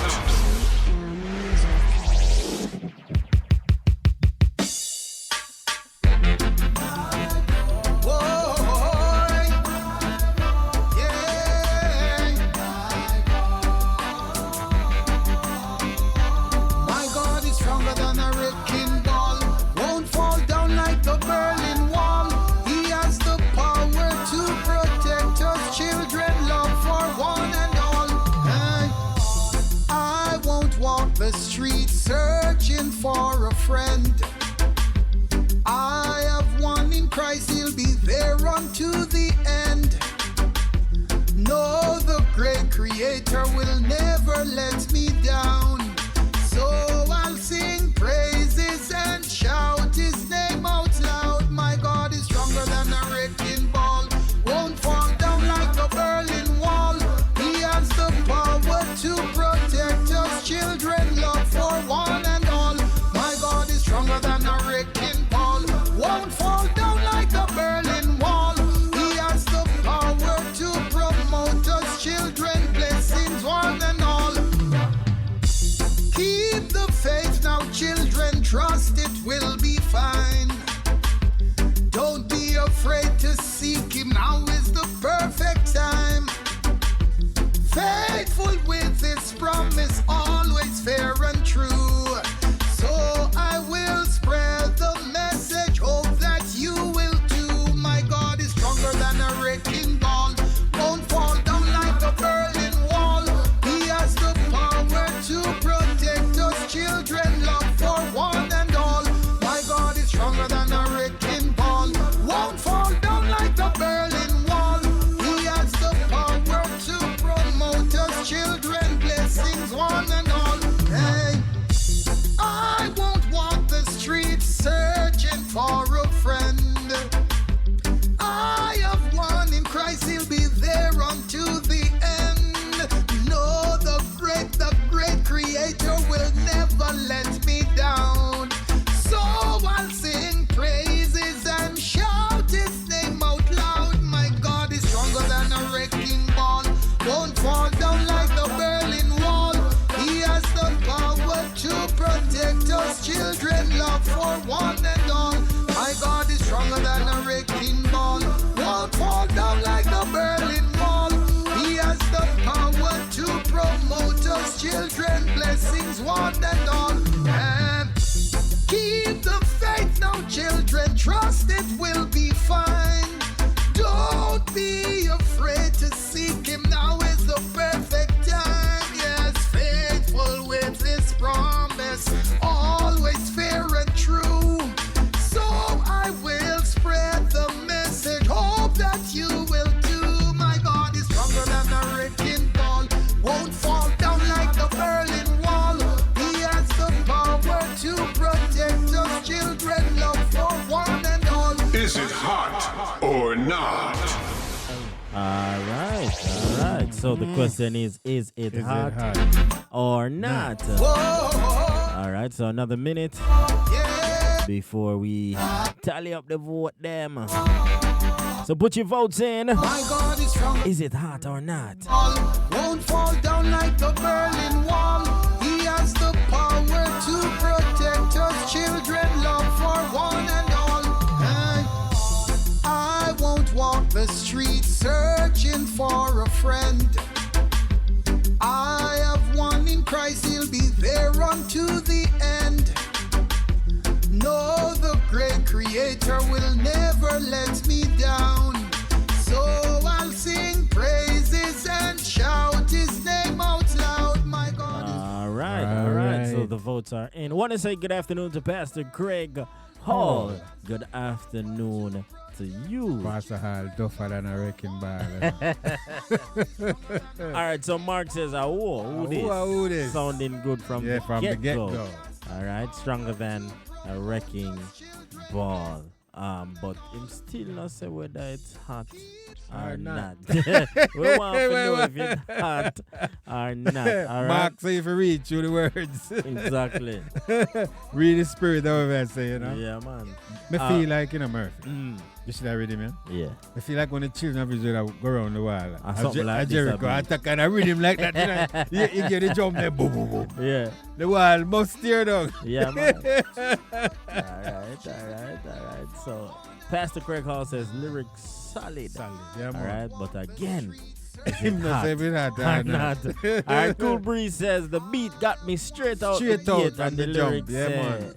Searching for a friend. I have one in Christ, he'll be there unto the end. No, the great creator will never let me down. So I'll sing praises and shout his name out loud. My God is stronger than a wrecking ball, won't fall down like a Berlin Wall. He has the power to protect us children, love for one and all. My God is stronger than a wrecking ball, won't fall down like a Berlin Wall. He has the power to promote us children, blessings one and all. trust it will be fine. Don't be afraid to seek him. Now is the perfect time. Yes, faithful with his promise, always fair and true. So I will spread the message. Hope that you will do. My God is stronger than a wrecking ball. Won't fall down like the Berlin Wall. He has the power to protect us children. Love for one and all. Is it hot or not? All right. So the question is it hot or not? All right, so another minute before we tally up the vote them. So put your votes in. My God is strong. Is it hot or not? Won't fall down like the Berlin Wall. He has the power to protect us children. Love for one and all. I won't walk the streets searching for a friend. I have one in Christ, he'll be there unto the end. No, the great creator will never let me down. So I'll sing praises and shout his name out loud. My God. All right. So the votes are in. I want to say good afternoon to Pastor Craig Hall. Good afternoon to you. Pastor Hall, tougher than a wrecking ball. All right, so Mark says, who this? Sounding good from the get-go. All right, stronger than a wrecking ball. But him still not say whether it's hot or not. We want to know if it's hot or not. All right? Mark, so if you read through the words. Exactly. Read the spirit over I say, you know? Yeah, man. I feel like, Murphy. You should have read him, yeah? Yeah. I feel like when the children of Israel go around the wall. Like Jericho, I attack and I read him like that, you know? You get the jump there, boom, boom, boom. Yeah. The wall must steer down. Yeah, man. All right. So, Pastor Craig Hall says lyrics solid. Yeah, man. All right, but again, him not say it hot or not. All right, Cool Breeze says the beat got me straight out the gate, and the lyrics man.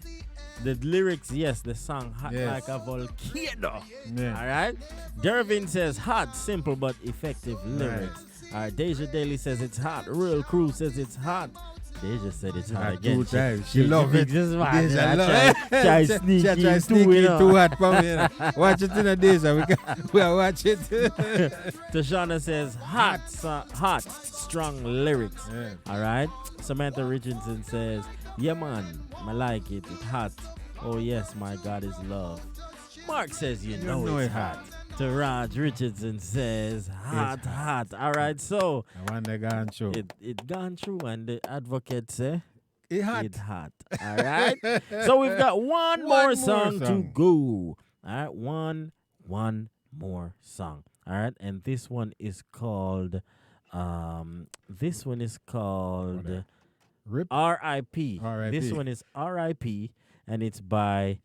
the lyrics, yes, the song hot like a volcano. Yeah. All right. Dervin says hot, simple but effective lyrics. All right. Deja Daly says it's hot. Real Crew says it's hot. Deja said it's hot again. 2 times. She love it. Deja love it. Try sneaky too hot for me. Watch it in a Deja. We are watch it. Tashana says hot, strong lyrics. Yeah. All right. Samantha Richardson says, yeah, man, I like it. It's hot. Oh, yes, my God is love. Mark says, you know it's hot. Raj Richardson says, hot. All right, so. I want they gone through. It gone through, and the advocate say, It hot. All right. So we've got one more song to go. All right, one more song. All right, and this one is called R.I.P. This one is R.I.P. and it's by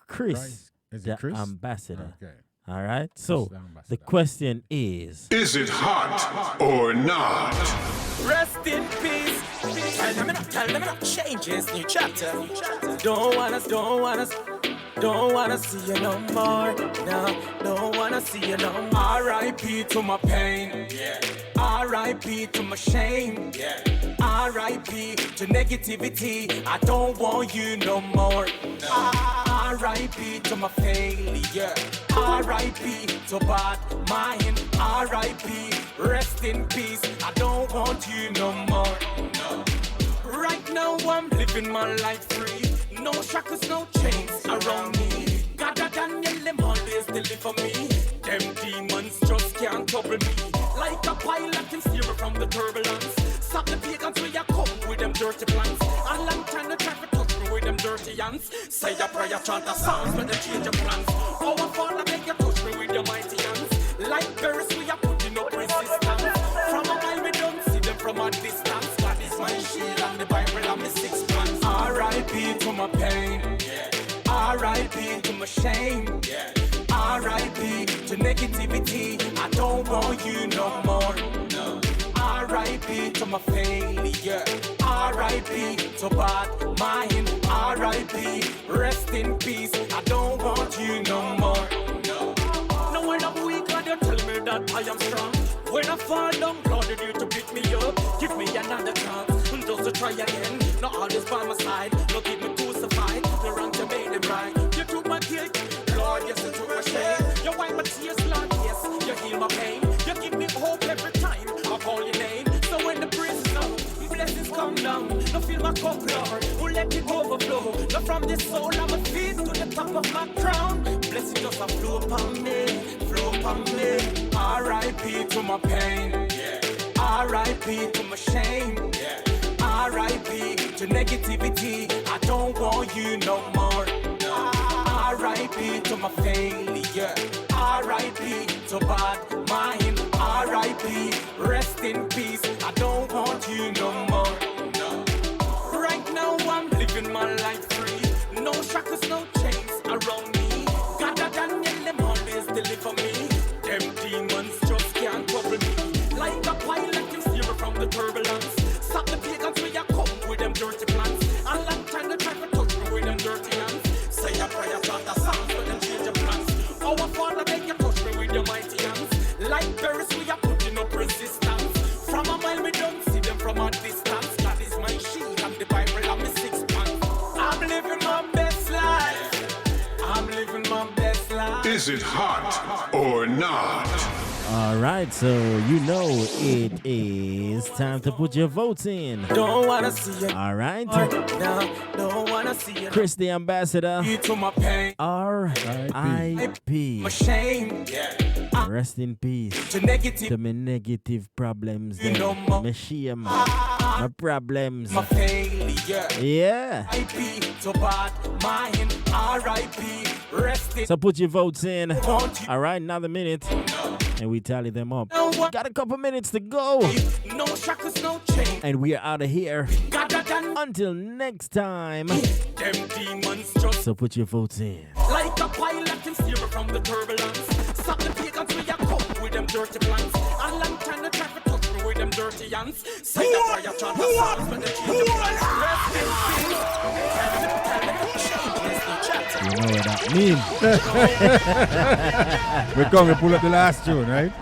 Chris, the Ambassador. Okay. All right. So the question is it hot or not? Rest in peace. Tell them not changes. New chapter. Don't wanna see you no more. No, don't wanna see you no more. R.I.P. to my pain. Yeah. R.I.P. to my shame. Yeah. R.I.P. to negativity. I don't want you no more. No. R.I.P. to my failure. R.I.P. to bad mind. R.I.P. rest in peace. I don't want you no more. No. Right now I'm living my life free. No shackles, no chains around me. God Daniel, them always deliver me. Them demons just can't trouble me. Like a pilot can steer me from the turbulence. Stop the pagans where you come with them dirty plans. A long time to try to touch me with them dirty hands. Say a prayer, chant a songs when they change your plans. Our Father, make you touch me with your mighty hands. Like berries, we are putting up resistance. From a mile, we don't see them from a distance. God is my shield and the Bible and my 6 plans. R.I.P. to my pain. Yeah. R.I.P. to my shame. Yeah. R.I.P. to negativity. I don't want you no more. No. R.I.P. to to my failure. R.I.P. to bad mind. R.I.P. Rest in peace. I don't want you no more. No, when I'm weak, and you tell me that I am strong. When I fall down, Lord, you need to pick me up. Give me another chance, just to try again. Not always by my side, no keep me crucified. The wrong you made them right. You took my guilt, Lord, yes, you took my shame. You wipe my tears, Lord, yes, you heal my pain. You give me hope every time I call your name. So when the praises come, blessings come down. No feel my cup, Lord, who let it overflow. No from the soul of my feet to the top of my crown. Blessings just a flow upon me, flow upon me. R.I.P. to my pain, R.I.P. to my shame, R.I.P. to negativity. I don't want you no more. R.I.P. to my failure. R.I.P. to bad mind. R.I.P. rest in peace. I don't want you no more. Right now I'm living my life free. No shackles, no chains around me. God and Daniel, them always deliver me. Them demons just can't trouble me. Like a pilot, you steer me from the turbulence. Stop the pagans where you come with them dirty plans. A long time they try to touch me with them dirty hands. Say a prayer, chant a song, but them change your plans. Our Father, make you touch me with your mighty hands. Like berries, we are putting up resistance. From a mile, we don't see them from a distance. God is my shield, and the Bible of me 6 pants. I'm living my best life. I'm living my best life. Is it hot or not? All right, so you know it is time to put your votes in. Don't wanna see you. All right. No, don't wanna see you. Chris the Ambassador. You to my pain. R.I.P. My shame. Rest in peace. To negative. To my negative problems. You know my shame. My problems. My failure. Yeah. R.I.P. to bad mind. R.I.P. Rest in. So put your votes in. All right, another minute. And we tally them up. Got a couple minutes to go. No shackles, no chain. And we are out of here. Until next time. Them demons just. So put your votes in. Like a pilot and steer from the turbulence. Stop the pagans where you come with them dirty plans. A long time they try to touch me with them dirty hands. Say the prayer, chant the psalms, but they change the plans. Rest in peace. You know what that means. We're going to pull up the last tune, right?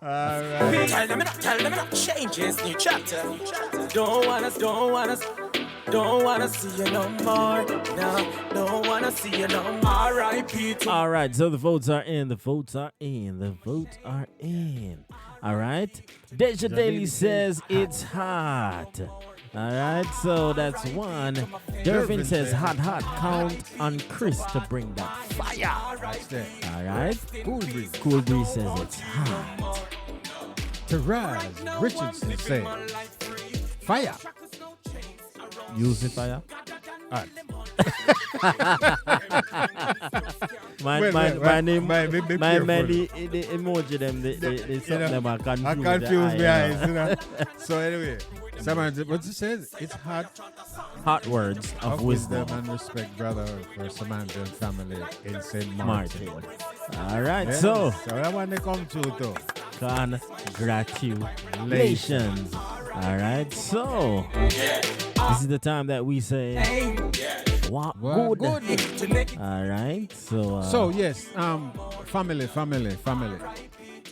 All right. Tell them it, changes, new chapter. Don't wanna see you no more. No, don't wanna see you no more. R.I.P. All right, so the votes are in. All right. Deja Daily says it's hot. All right, so that's one. Dervin says hot. Count on Chris to bring that fire. All right. Cool Breeze says it's hot. Taraz Richardson says fire. Use the fire. All right. My name, the emoji them, they something them are confused. I confuse my eyes, you know. So anyway, Samantha, what it says? It's hot. Hot words of wisdom and respect, brother, for Samantha and family in St. Martin. All right, yeah, so that one they come to too. Congratulations. All right, so this is the time that we say, wow, good. All right, so yes, family.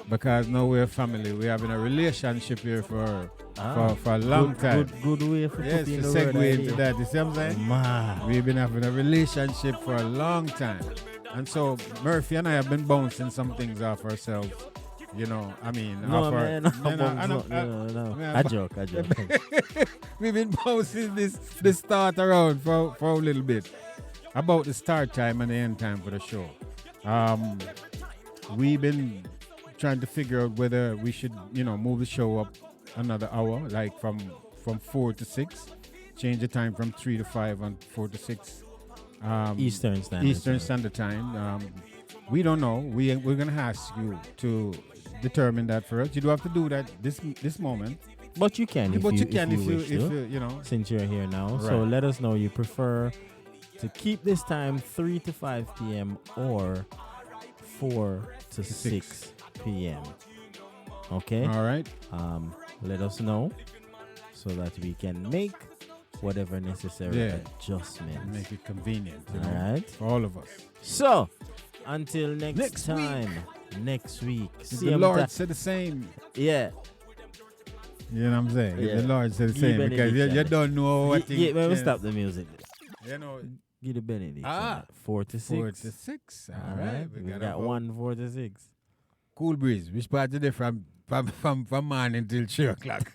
Because now we're family. We're having a relationship here for a long time. Good way for yes, to segue into that. You see what I'm saying? Man. We've been having a relationship for a long time. And so Murphy and I have been bouncing some things off ourselves. You know, I mean, no. I joke. We've been bouncing this start around for a little bit about the start time and the end time for the show. We've been trying to figure out whether we should, move the show up another hour, like from 4 to 6, change the time from 3 to 5 and 4 to 6. Eastern Standard Time. We don't know. We're gonna ask you to determine that for us. You don't have to do that this moment. But you can. If you wish to, you know. Since you're here now, right. So let us know you prefer to keep this time 3 to 5 p.m. or 4 to 6 p.m. Okay? All right. Let us know so that we can make whatever necessary adjustments. Make it convenient. All right? For all of us. So, until next time. Next week. The Lord said the same. Yeah. You know what I'm saying? Yeah. The Lord said the same because you don't know what things. Yeah, let me stop the music. You know. Give the benediction. 4 to 6. 4 to 6. All right. We got 1 4 to 6. Cool breeze. Which part today from morning till 3 o'clock?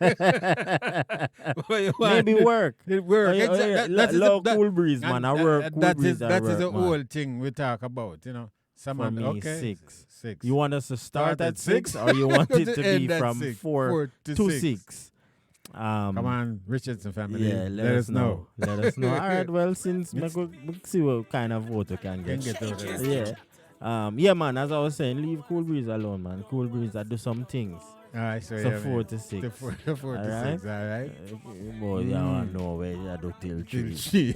Maybe work. It work. Exactly. Cool breeze, man. I work. That is the whole thing we talk about, you know. For me, okay. 6. You want us to start at 6 or you want it to be from 4 to 6? Come on, Richardson family. Yeah, let us know. Let us know. All right, well, since we see what kind of vote we can get. Yeah, man, as I was saying, leave Cool Breeze alone, man. Cool Breeze, I do some things. All right, so 4 to 6. 4 to 6, all right. Boy, you don't know where you do till 3. See?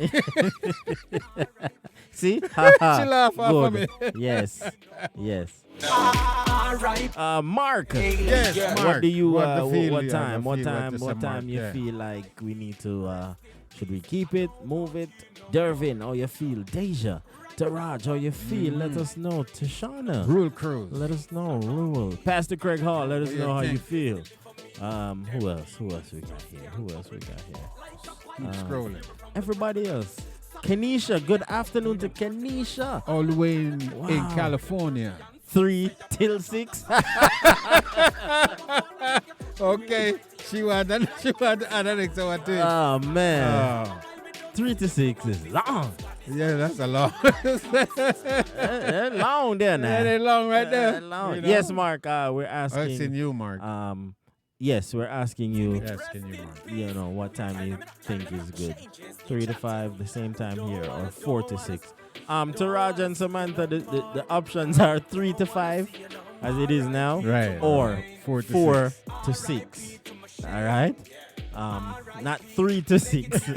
She laugh off of me. Yes. Mark. Yes, Mark. What do you? What time you feel like we need to? Should we keep it, move it? Dervin, how you feel? Deja, Taraj, how you feel? Let us know. Tashana, Rule Cruise. Let us know. Rule. Pastor Craig Hall, let us know how you feel. Who else we got here? Keep scrolling. Everybody else. Kenisha, good afternoon to Kenisha. All the way in California. 3 till 6. Okay. She want to add an extra one to it. Oh, man. 3 to 6 is long. Yeah, that's a long. They're long there now. Yeah, they're long right there. Long. You know? Yes, Mark, we're asking. It's in you, Mark. Yes, we're asking you. Asking you, Mark. You know, what time you think is good. 3 to 5, the same time here, or 4 to 6. To Raj and Samantha, the options are 3 to 5, as it is now. Right. Or 4 to 6. All right? Not 3 to 6.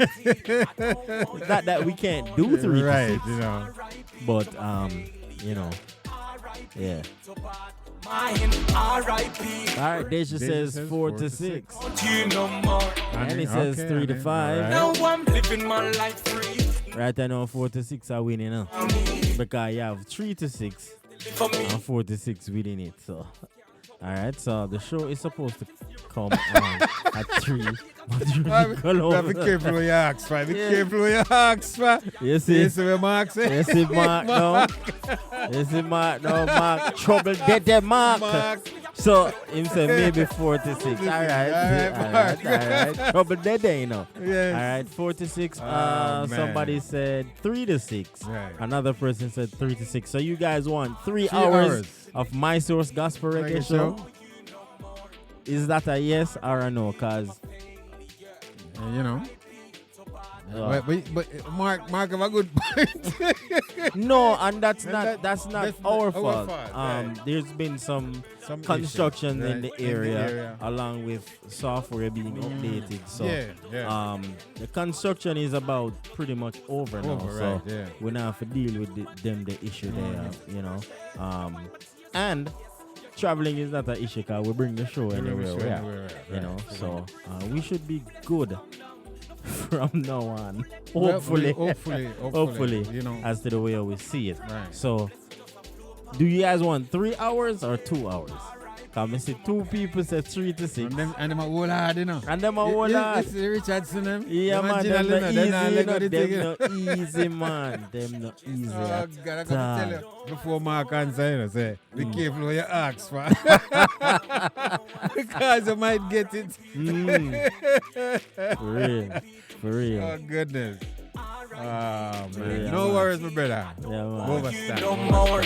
Not that we can't do 3 to 6. You know. But, you know, yeah. All right, Deja says 4 to 6. And he says 3 to 5. Right. Now I'm living my life free. Right, I know 4 to 6 are winning now. Because you have 3 to 6 and 4 to 6 winning it. So, all right, so the show is supposed to come on at 3. But you be careful with your axe, man. Be careful with your axe, man. You see? You see what Mark said? You see Mark now? You see Mark now? Mark, trouble dead Mark. So, him say maybe 4 to 6. All right. Trouble dead, you know. Yes. All right, 4 to 6. Somebody said 3 to 6. Right. Another person said 3 to 6. So, you guys want 3 hours of My Source Gospel Reggae Show? Is that a yes or a no? Because, you know. But Mark have a good point. No, and that's not our fault. Right. There's been some construction in the area along with software being updated. So the construction is about pretty much over now. So we now have to deal with the issue there, you know. And traveling is not an issue because we bring the show anywhere we are, you know. So we should be good from now on. Hopefully, you know, as to the way we see it. Right. So, do you guys want 3 hours or 2 hours? Come and see 2 people say 3 to 6. And them a whole hard, you know. And them a whole hard. It's Richardson, them. Yeah, man. Them no easy, man. Them no easy. Oh, God, I got to tell you. Before Mark answer, you know, say, be careful what you ask for. Because you might get it. For real. Oh, goodness. Oh, man. Yeah, no worries, my brother. Yeah, man. Overstand. No more.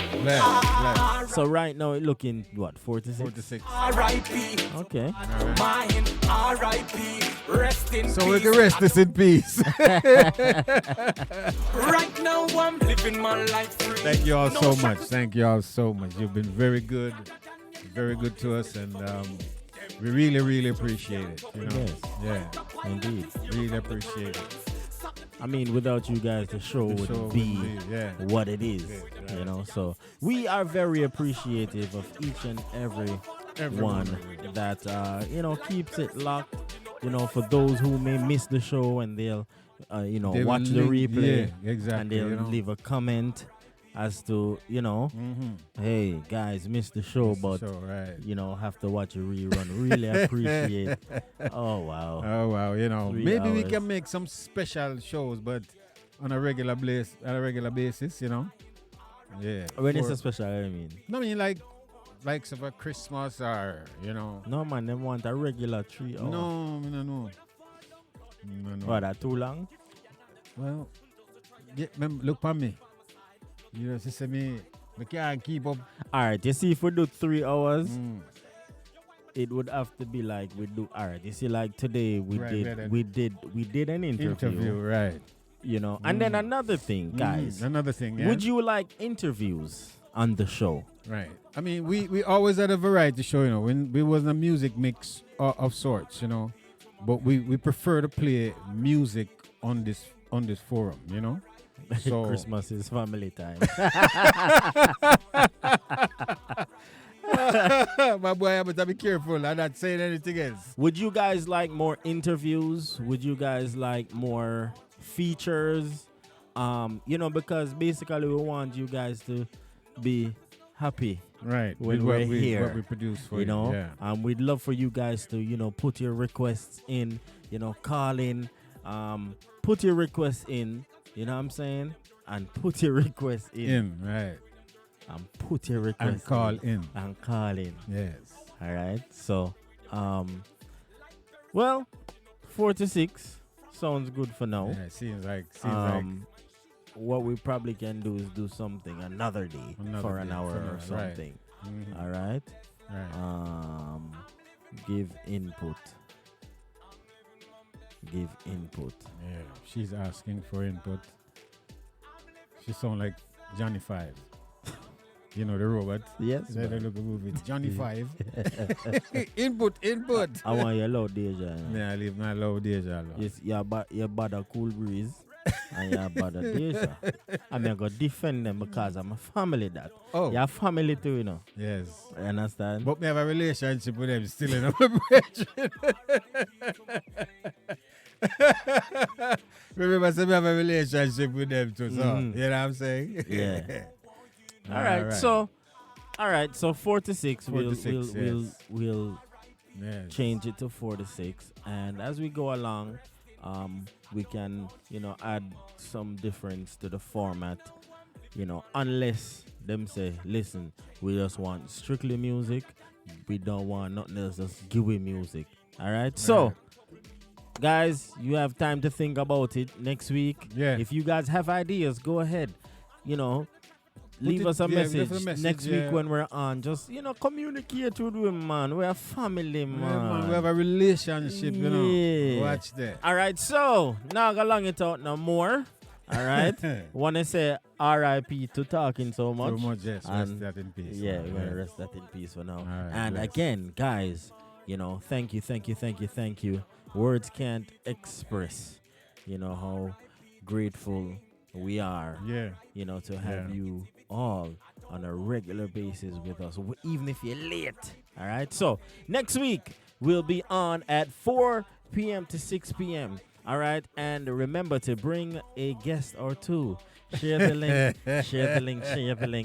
So right now, it looking, what, 4 to 6? 4 to 6. R.I.P. Okay. Mine, R.I.P. Rest in peace. So we can rest this in peace. Right now, I'm living my life free. Thank you all so much. Thank you all so much. You've been very good to us, and we really, really appreciate it. You know? Yes. Yeah. Indeed. Really appreciate it. I mean, without you guys, the show wouldn't be what it is, you know. So we are very appreciative of each and every one that keeps it locked. For those who may miss the show and they'll watch the replay, exactly, and they'll leave a comment as to hey guys, missed the show, but have to watch a rerun. Really appreciate. Oh wow. Maybe we can make some special shows, but on a regular basis, Yeah. When it's a special, I mean. No, I mean like for Christmas or No man, them want a regular 3 hours. No. What, that too long? Well, look for me. She say me can't keep up. Alright, you see, if we do 3 hours, it would have to be like we do. Alright, you see, like today we did an interview, right? And then another thing, guys. Another thing. Yeah? Would you like interviews on the show? Right. I mean, we always had a variety show, when we wasn't a music mix of sorts, but we prefer to play music on this forum, So Christmas is family time. My boy, I better be careful. I'm not saying anything else. Would you guys like more interviews? Would you guys like more features? Because basically we want you guys to be happy, right? When we're here, what we produce for you, Yeah. We'd love for you guys to put your requests in. Call in. Put your requests in. You know what I'm saying? And put your request in. Right. And put your request and call in. And call in. Yes. All right. So, 4 to 6 sounds good for now. Yeah, seems like. What we probably can do is do something another day for an hour or something. Right. Mm-hmm. All right. Right. Give input. Yeah, she's asking for input. She sounds like Johnny Five. The robot. Yes. They look a movie. Johnny Five. Input. I want your loud Deja. Yeah, I leave my loud Deja alone. Yes, you're bad a Cool Breeze. And you're bad a Deja. I'm going to defend them because I'm a family that. Oh. You're family too, Yes. You understand? But we have a relationship with them still in our brethren. Remember, so we have a relationship with them too, so you know what I'm saying? Yeah. All right. So 4 to 6, we'll change it to 4 to 6, and as we go along, we can add some difference to the format. Unless them say, listen, we just want strictly music. We don't want nothing else. Just give me music. All right. So, guys, you have time to think about it next week. Yeah. If you guys have ideas, go ahead. Leave us a message next week when we're on. Just, communicate with them, man. We're a family, man. Yeah, man. We have a relationship, Watch that. All right, so, now go long it out no more. All right? Want to say R.I.P. to talking so much. So much, yes. Rest that in peace. Yeah, we're going to rest that in peace for now. Right, and again, guys, thank you. Words can't express, how grateful we are, to have you all on a regular basis with us, even if you're late. All right. So next week we'll be on at 4 p.m. to 6 p.m. All right. And remember to bring a guest or two. Share the link,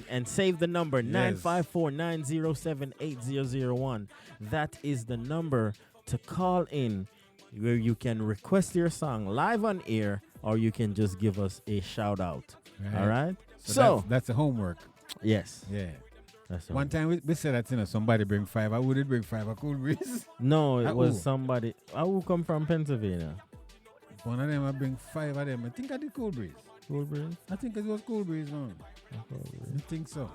and save the number 954-907-8001. That is the number to call in, where you can request your song live on air, or you can just give us a shout out. All right. So that's the homework. Yes. Yeah. That's one time we said that somebody bring 5. I wouldn't bring 5. A Cool Breeze. No, it was somebody. I will come from Pennsylvania. One of them I bring 5 of them. I think I did Cool Breeze. Cool Breeze? I think it was Cool Breeze, man. I think so.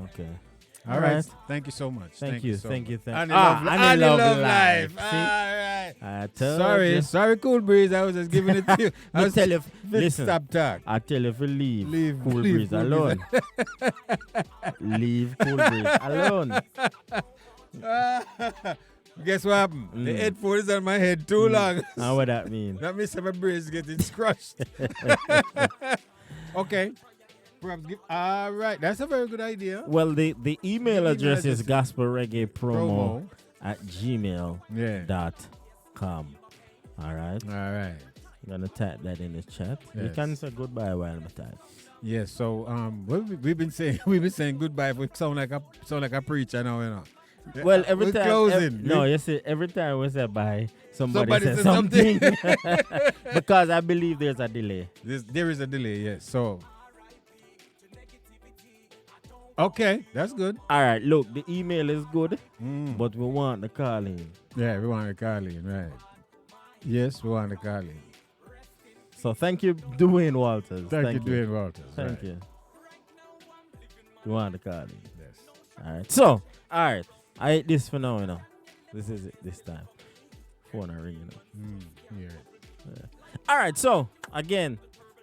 Okay. All right. Thank you so much. Thank you. And love life. See? All right. Sorry, Cool Breeze. I was just giving it to you. Listen. Stop talk. I tell you to leave Cool Breeze alone. Leave Cool Breeze alone. Guess what happened? The headphone is on my head too long. Now what that mean? That means my brain is getting crushed. Okay. All right, that's a very good idea. Well, the email address is gospelreggaepromo@gmail.com. All right. All right. I'm gonna type that in the chat. Yes. You can say goodbye while I'm typing. Yes. So we've been saying goodbye. We sound like a preacher now, you know. Well, every We're time. closing. You see, every time we say bye, somebody says something. Because I believe there's a delay. There is a delay. Yes. So. Okay, that's good. All right, look, the email is good, but we want the calling. Yeah, we want the calling, right? Yes, we want the calling. So thank you, Dwayne Walters. Thank you, Dwayne Walters. Thank you. We want the calling. Yes. All right. So, all right. I ate this for now, you know. This is it this time. Phone are ringing up. Yeah. All right. So, again,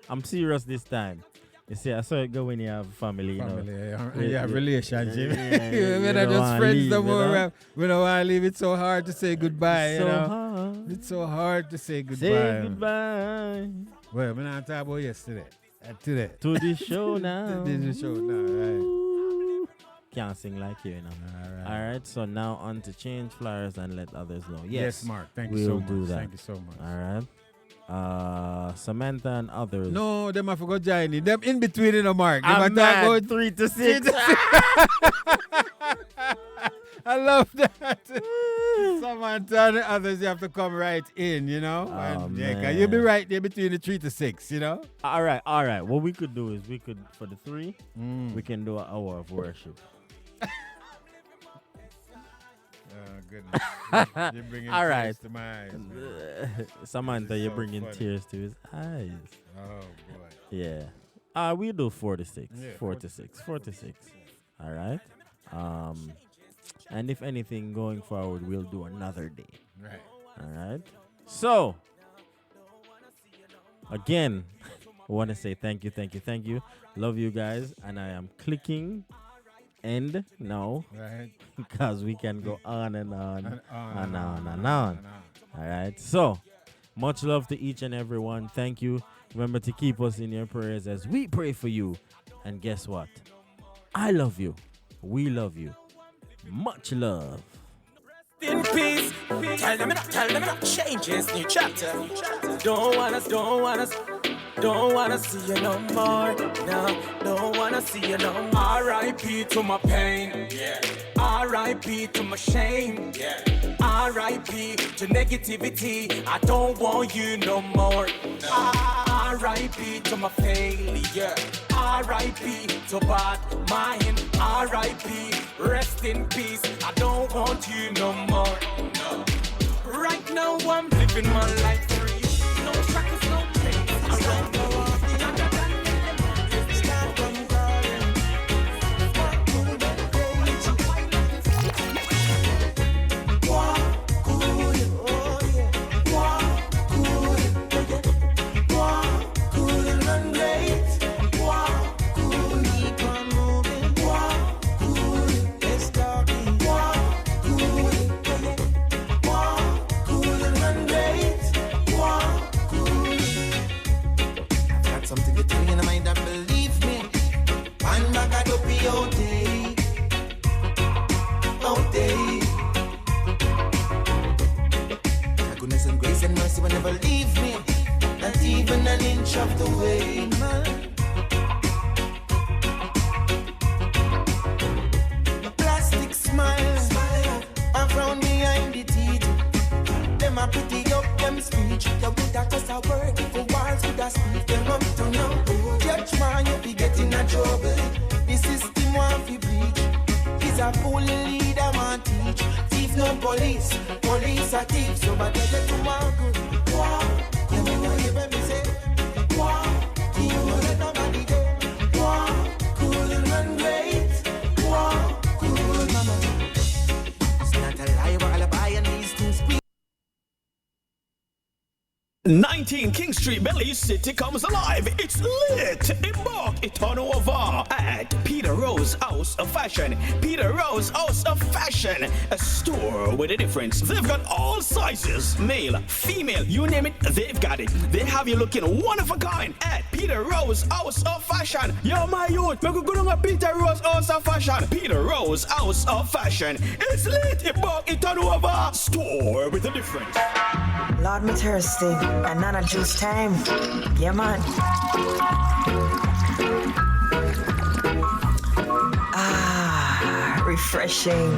I'm serious this time. You see, I saw it go when you have family, you know. You have relationship. Yeah, We're not just friends no more. We don't want to leave. It's so hard to say goodbye. It's so hard. It's so hard to say goodbye. Say goodbye. Well, we're not talking about yesterday. Today. To the show now. To the show now, right. Can't sing like you, you know. All right. So now on to change flyers and let others know. Yes, Mark. Thank you so much. We'll do that. Thank you so much. All right. Samantha and others. No, them I forgot joining. Them in between, you know, Mark. I'm mad. 3 to 6. I love that. Samantha and the others, you have to come right in, you know. Man. You'll be right there between the 3 to 6, you know. All right. What we could do is for the 3, we can do an hour of worship. Goodness. You're bringing all tears right. to my eyes. Samantha, you're bringing tears to his eyes. Oh, boy. Yeah. We do 4 to 6. Yeah, 4 to 6. 4 to 6. All right. And if anything going forward, we'll do another day. Right. All right. So, again, I want to say thank you. Love you guys. And I am clicking end now, right? Because we can go on and on. All right. So, much love to each and every one. Thank you. Remember to keep us in your prayers as we pray for you. And guess what? I love you. We love you. Much love. In peace, tell them enough, changes, new chapter. Don't wanna see you no more. No, don't wanna see you no more. R.I.P. to my pain. Yeah. R.I.P. to my shame. Yeah. R.I.P. to negativity. I don't want you no more. No. R.I.P. to my failure. R.I.P. to bad mind. R.I.P. rest in peace. I don't want you no more. No. Right now I'm living my life free. No shackles, no chains. Around the world. Something to tell you in the mind that believe me. Man, back at up all day. All day. My goodness and grace and mercy will never leave me. Not even an inch of the way, man. A plastic smile. I frown behind the teeth. Them a pretty up them speech. You would have just a word if a wars would have speak them up to now. Judge man, you be getting a trouble. The system want to bleach. He's a fully leader man teach. Thief no police, police a thief. So but get to one good. Wow, you me know you me say. Wow, you know let nobody go. Wow, cool and great. Wow, cool mama. It's not a lie, but alibi and these things speak. 19 King Street, Belize City comes alive. It's lit. Embark it on over at Peter Rose House of Fashion. Peter Rose House of Fashion, a store with a difference. They've got all sizes, male, female, you name it, they've got it. They have you looking one of a kind at Peter Rose House of Fashion. Yo, my youth, make a good on Peter Rose House of Fashion. Peter Rose House of Fashion. It's lit, it bought, it turn over. Store with a difference. Lord, me thirsty, and nana juice time. Yeah, man. Refreshing.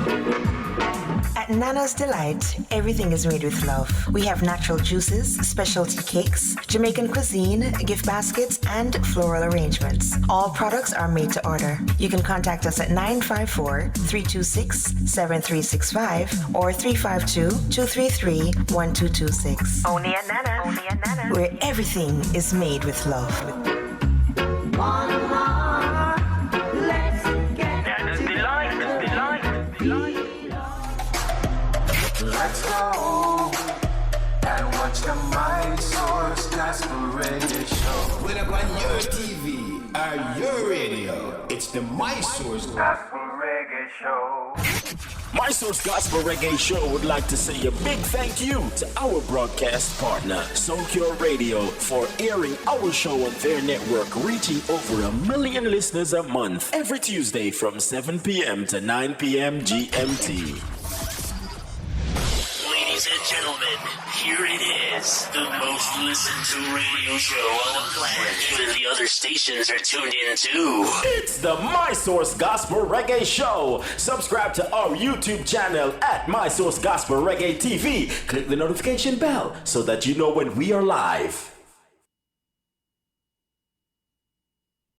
At Nana's Delight, everything is made with love. We have natural juices, specialty cakes, Jamaican cuisine, gift baskets, and floral arrangements. All products are made to order. You can contact us at 954-326-7365 or 352-233-1226. Only at Nana's. Only at Nana's. Where everything is made with love. Let's go and watch the My Source Gospel Radio Show. Whether on your TV or your radio, it's the My Source Gospel Reggae Show. My Source Gospel Reggae Show would like to say a big thank you to our broadcast partner, Soulcure Radio, for airing our show on their network, reaching over 1 million listeners a month, every Tuesday from 7 p.m. to 9 p.m. GMT. Ladies and gentlemen, here it is, the most listened to radio show on the planet. Even the other stations are tuned in too. It's the My Source Gospel Reggae Show. Subscribe to our YouTube channel at My Source Gospel Reggae TV. Click the notification bell so that you know when we are live.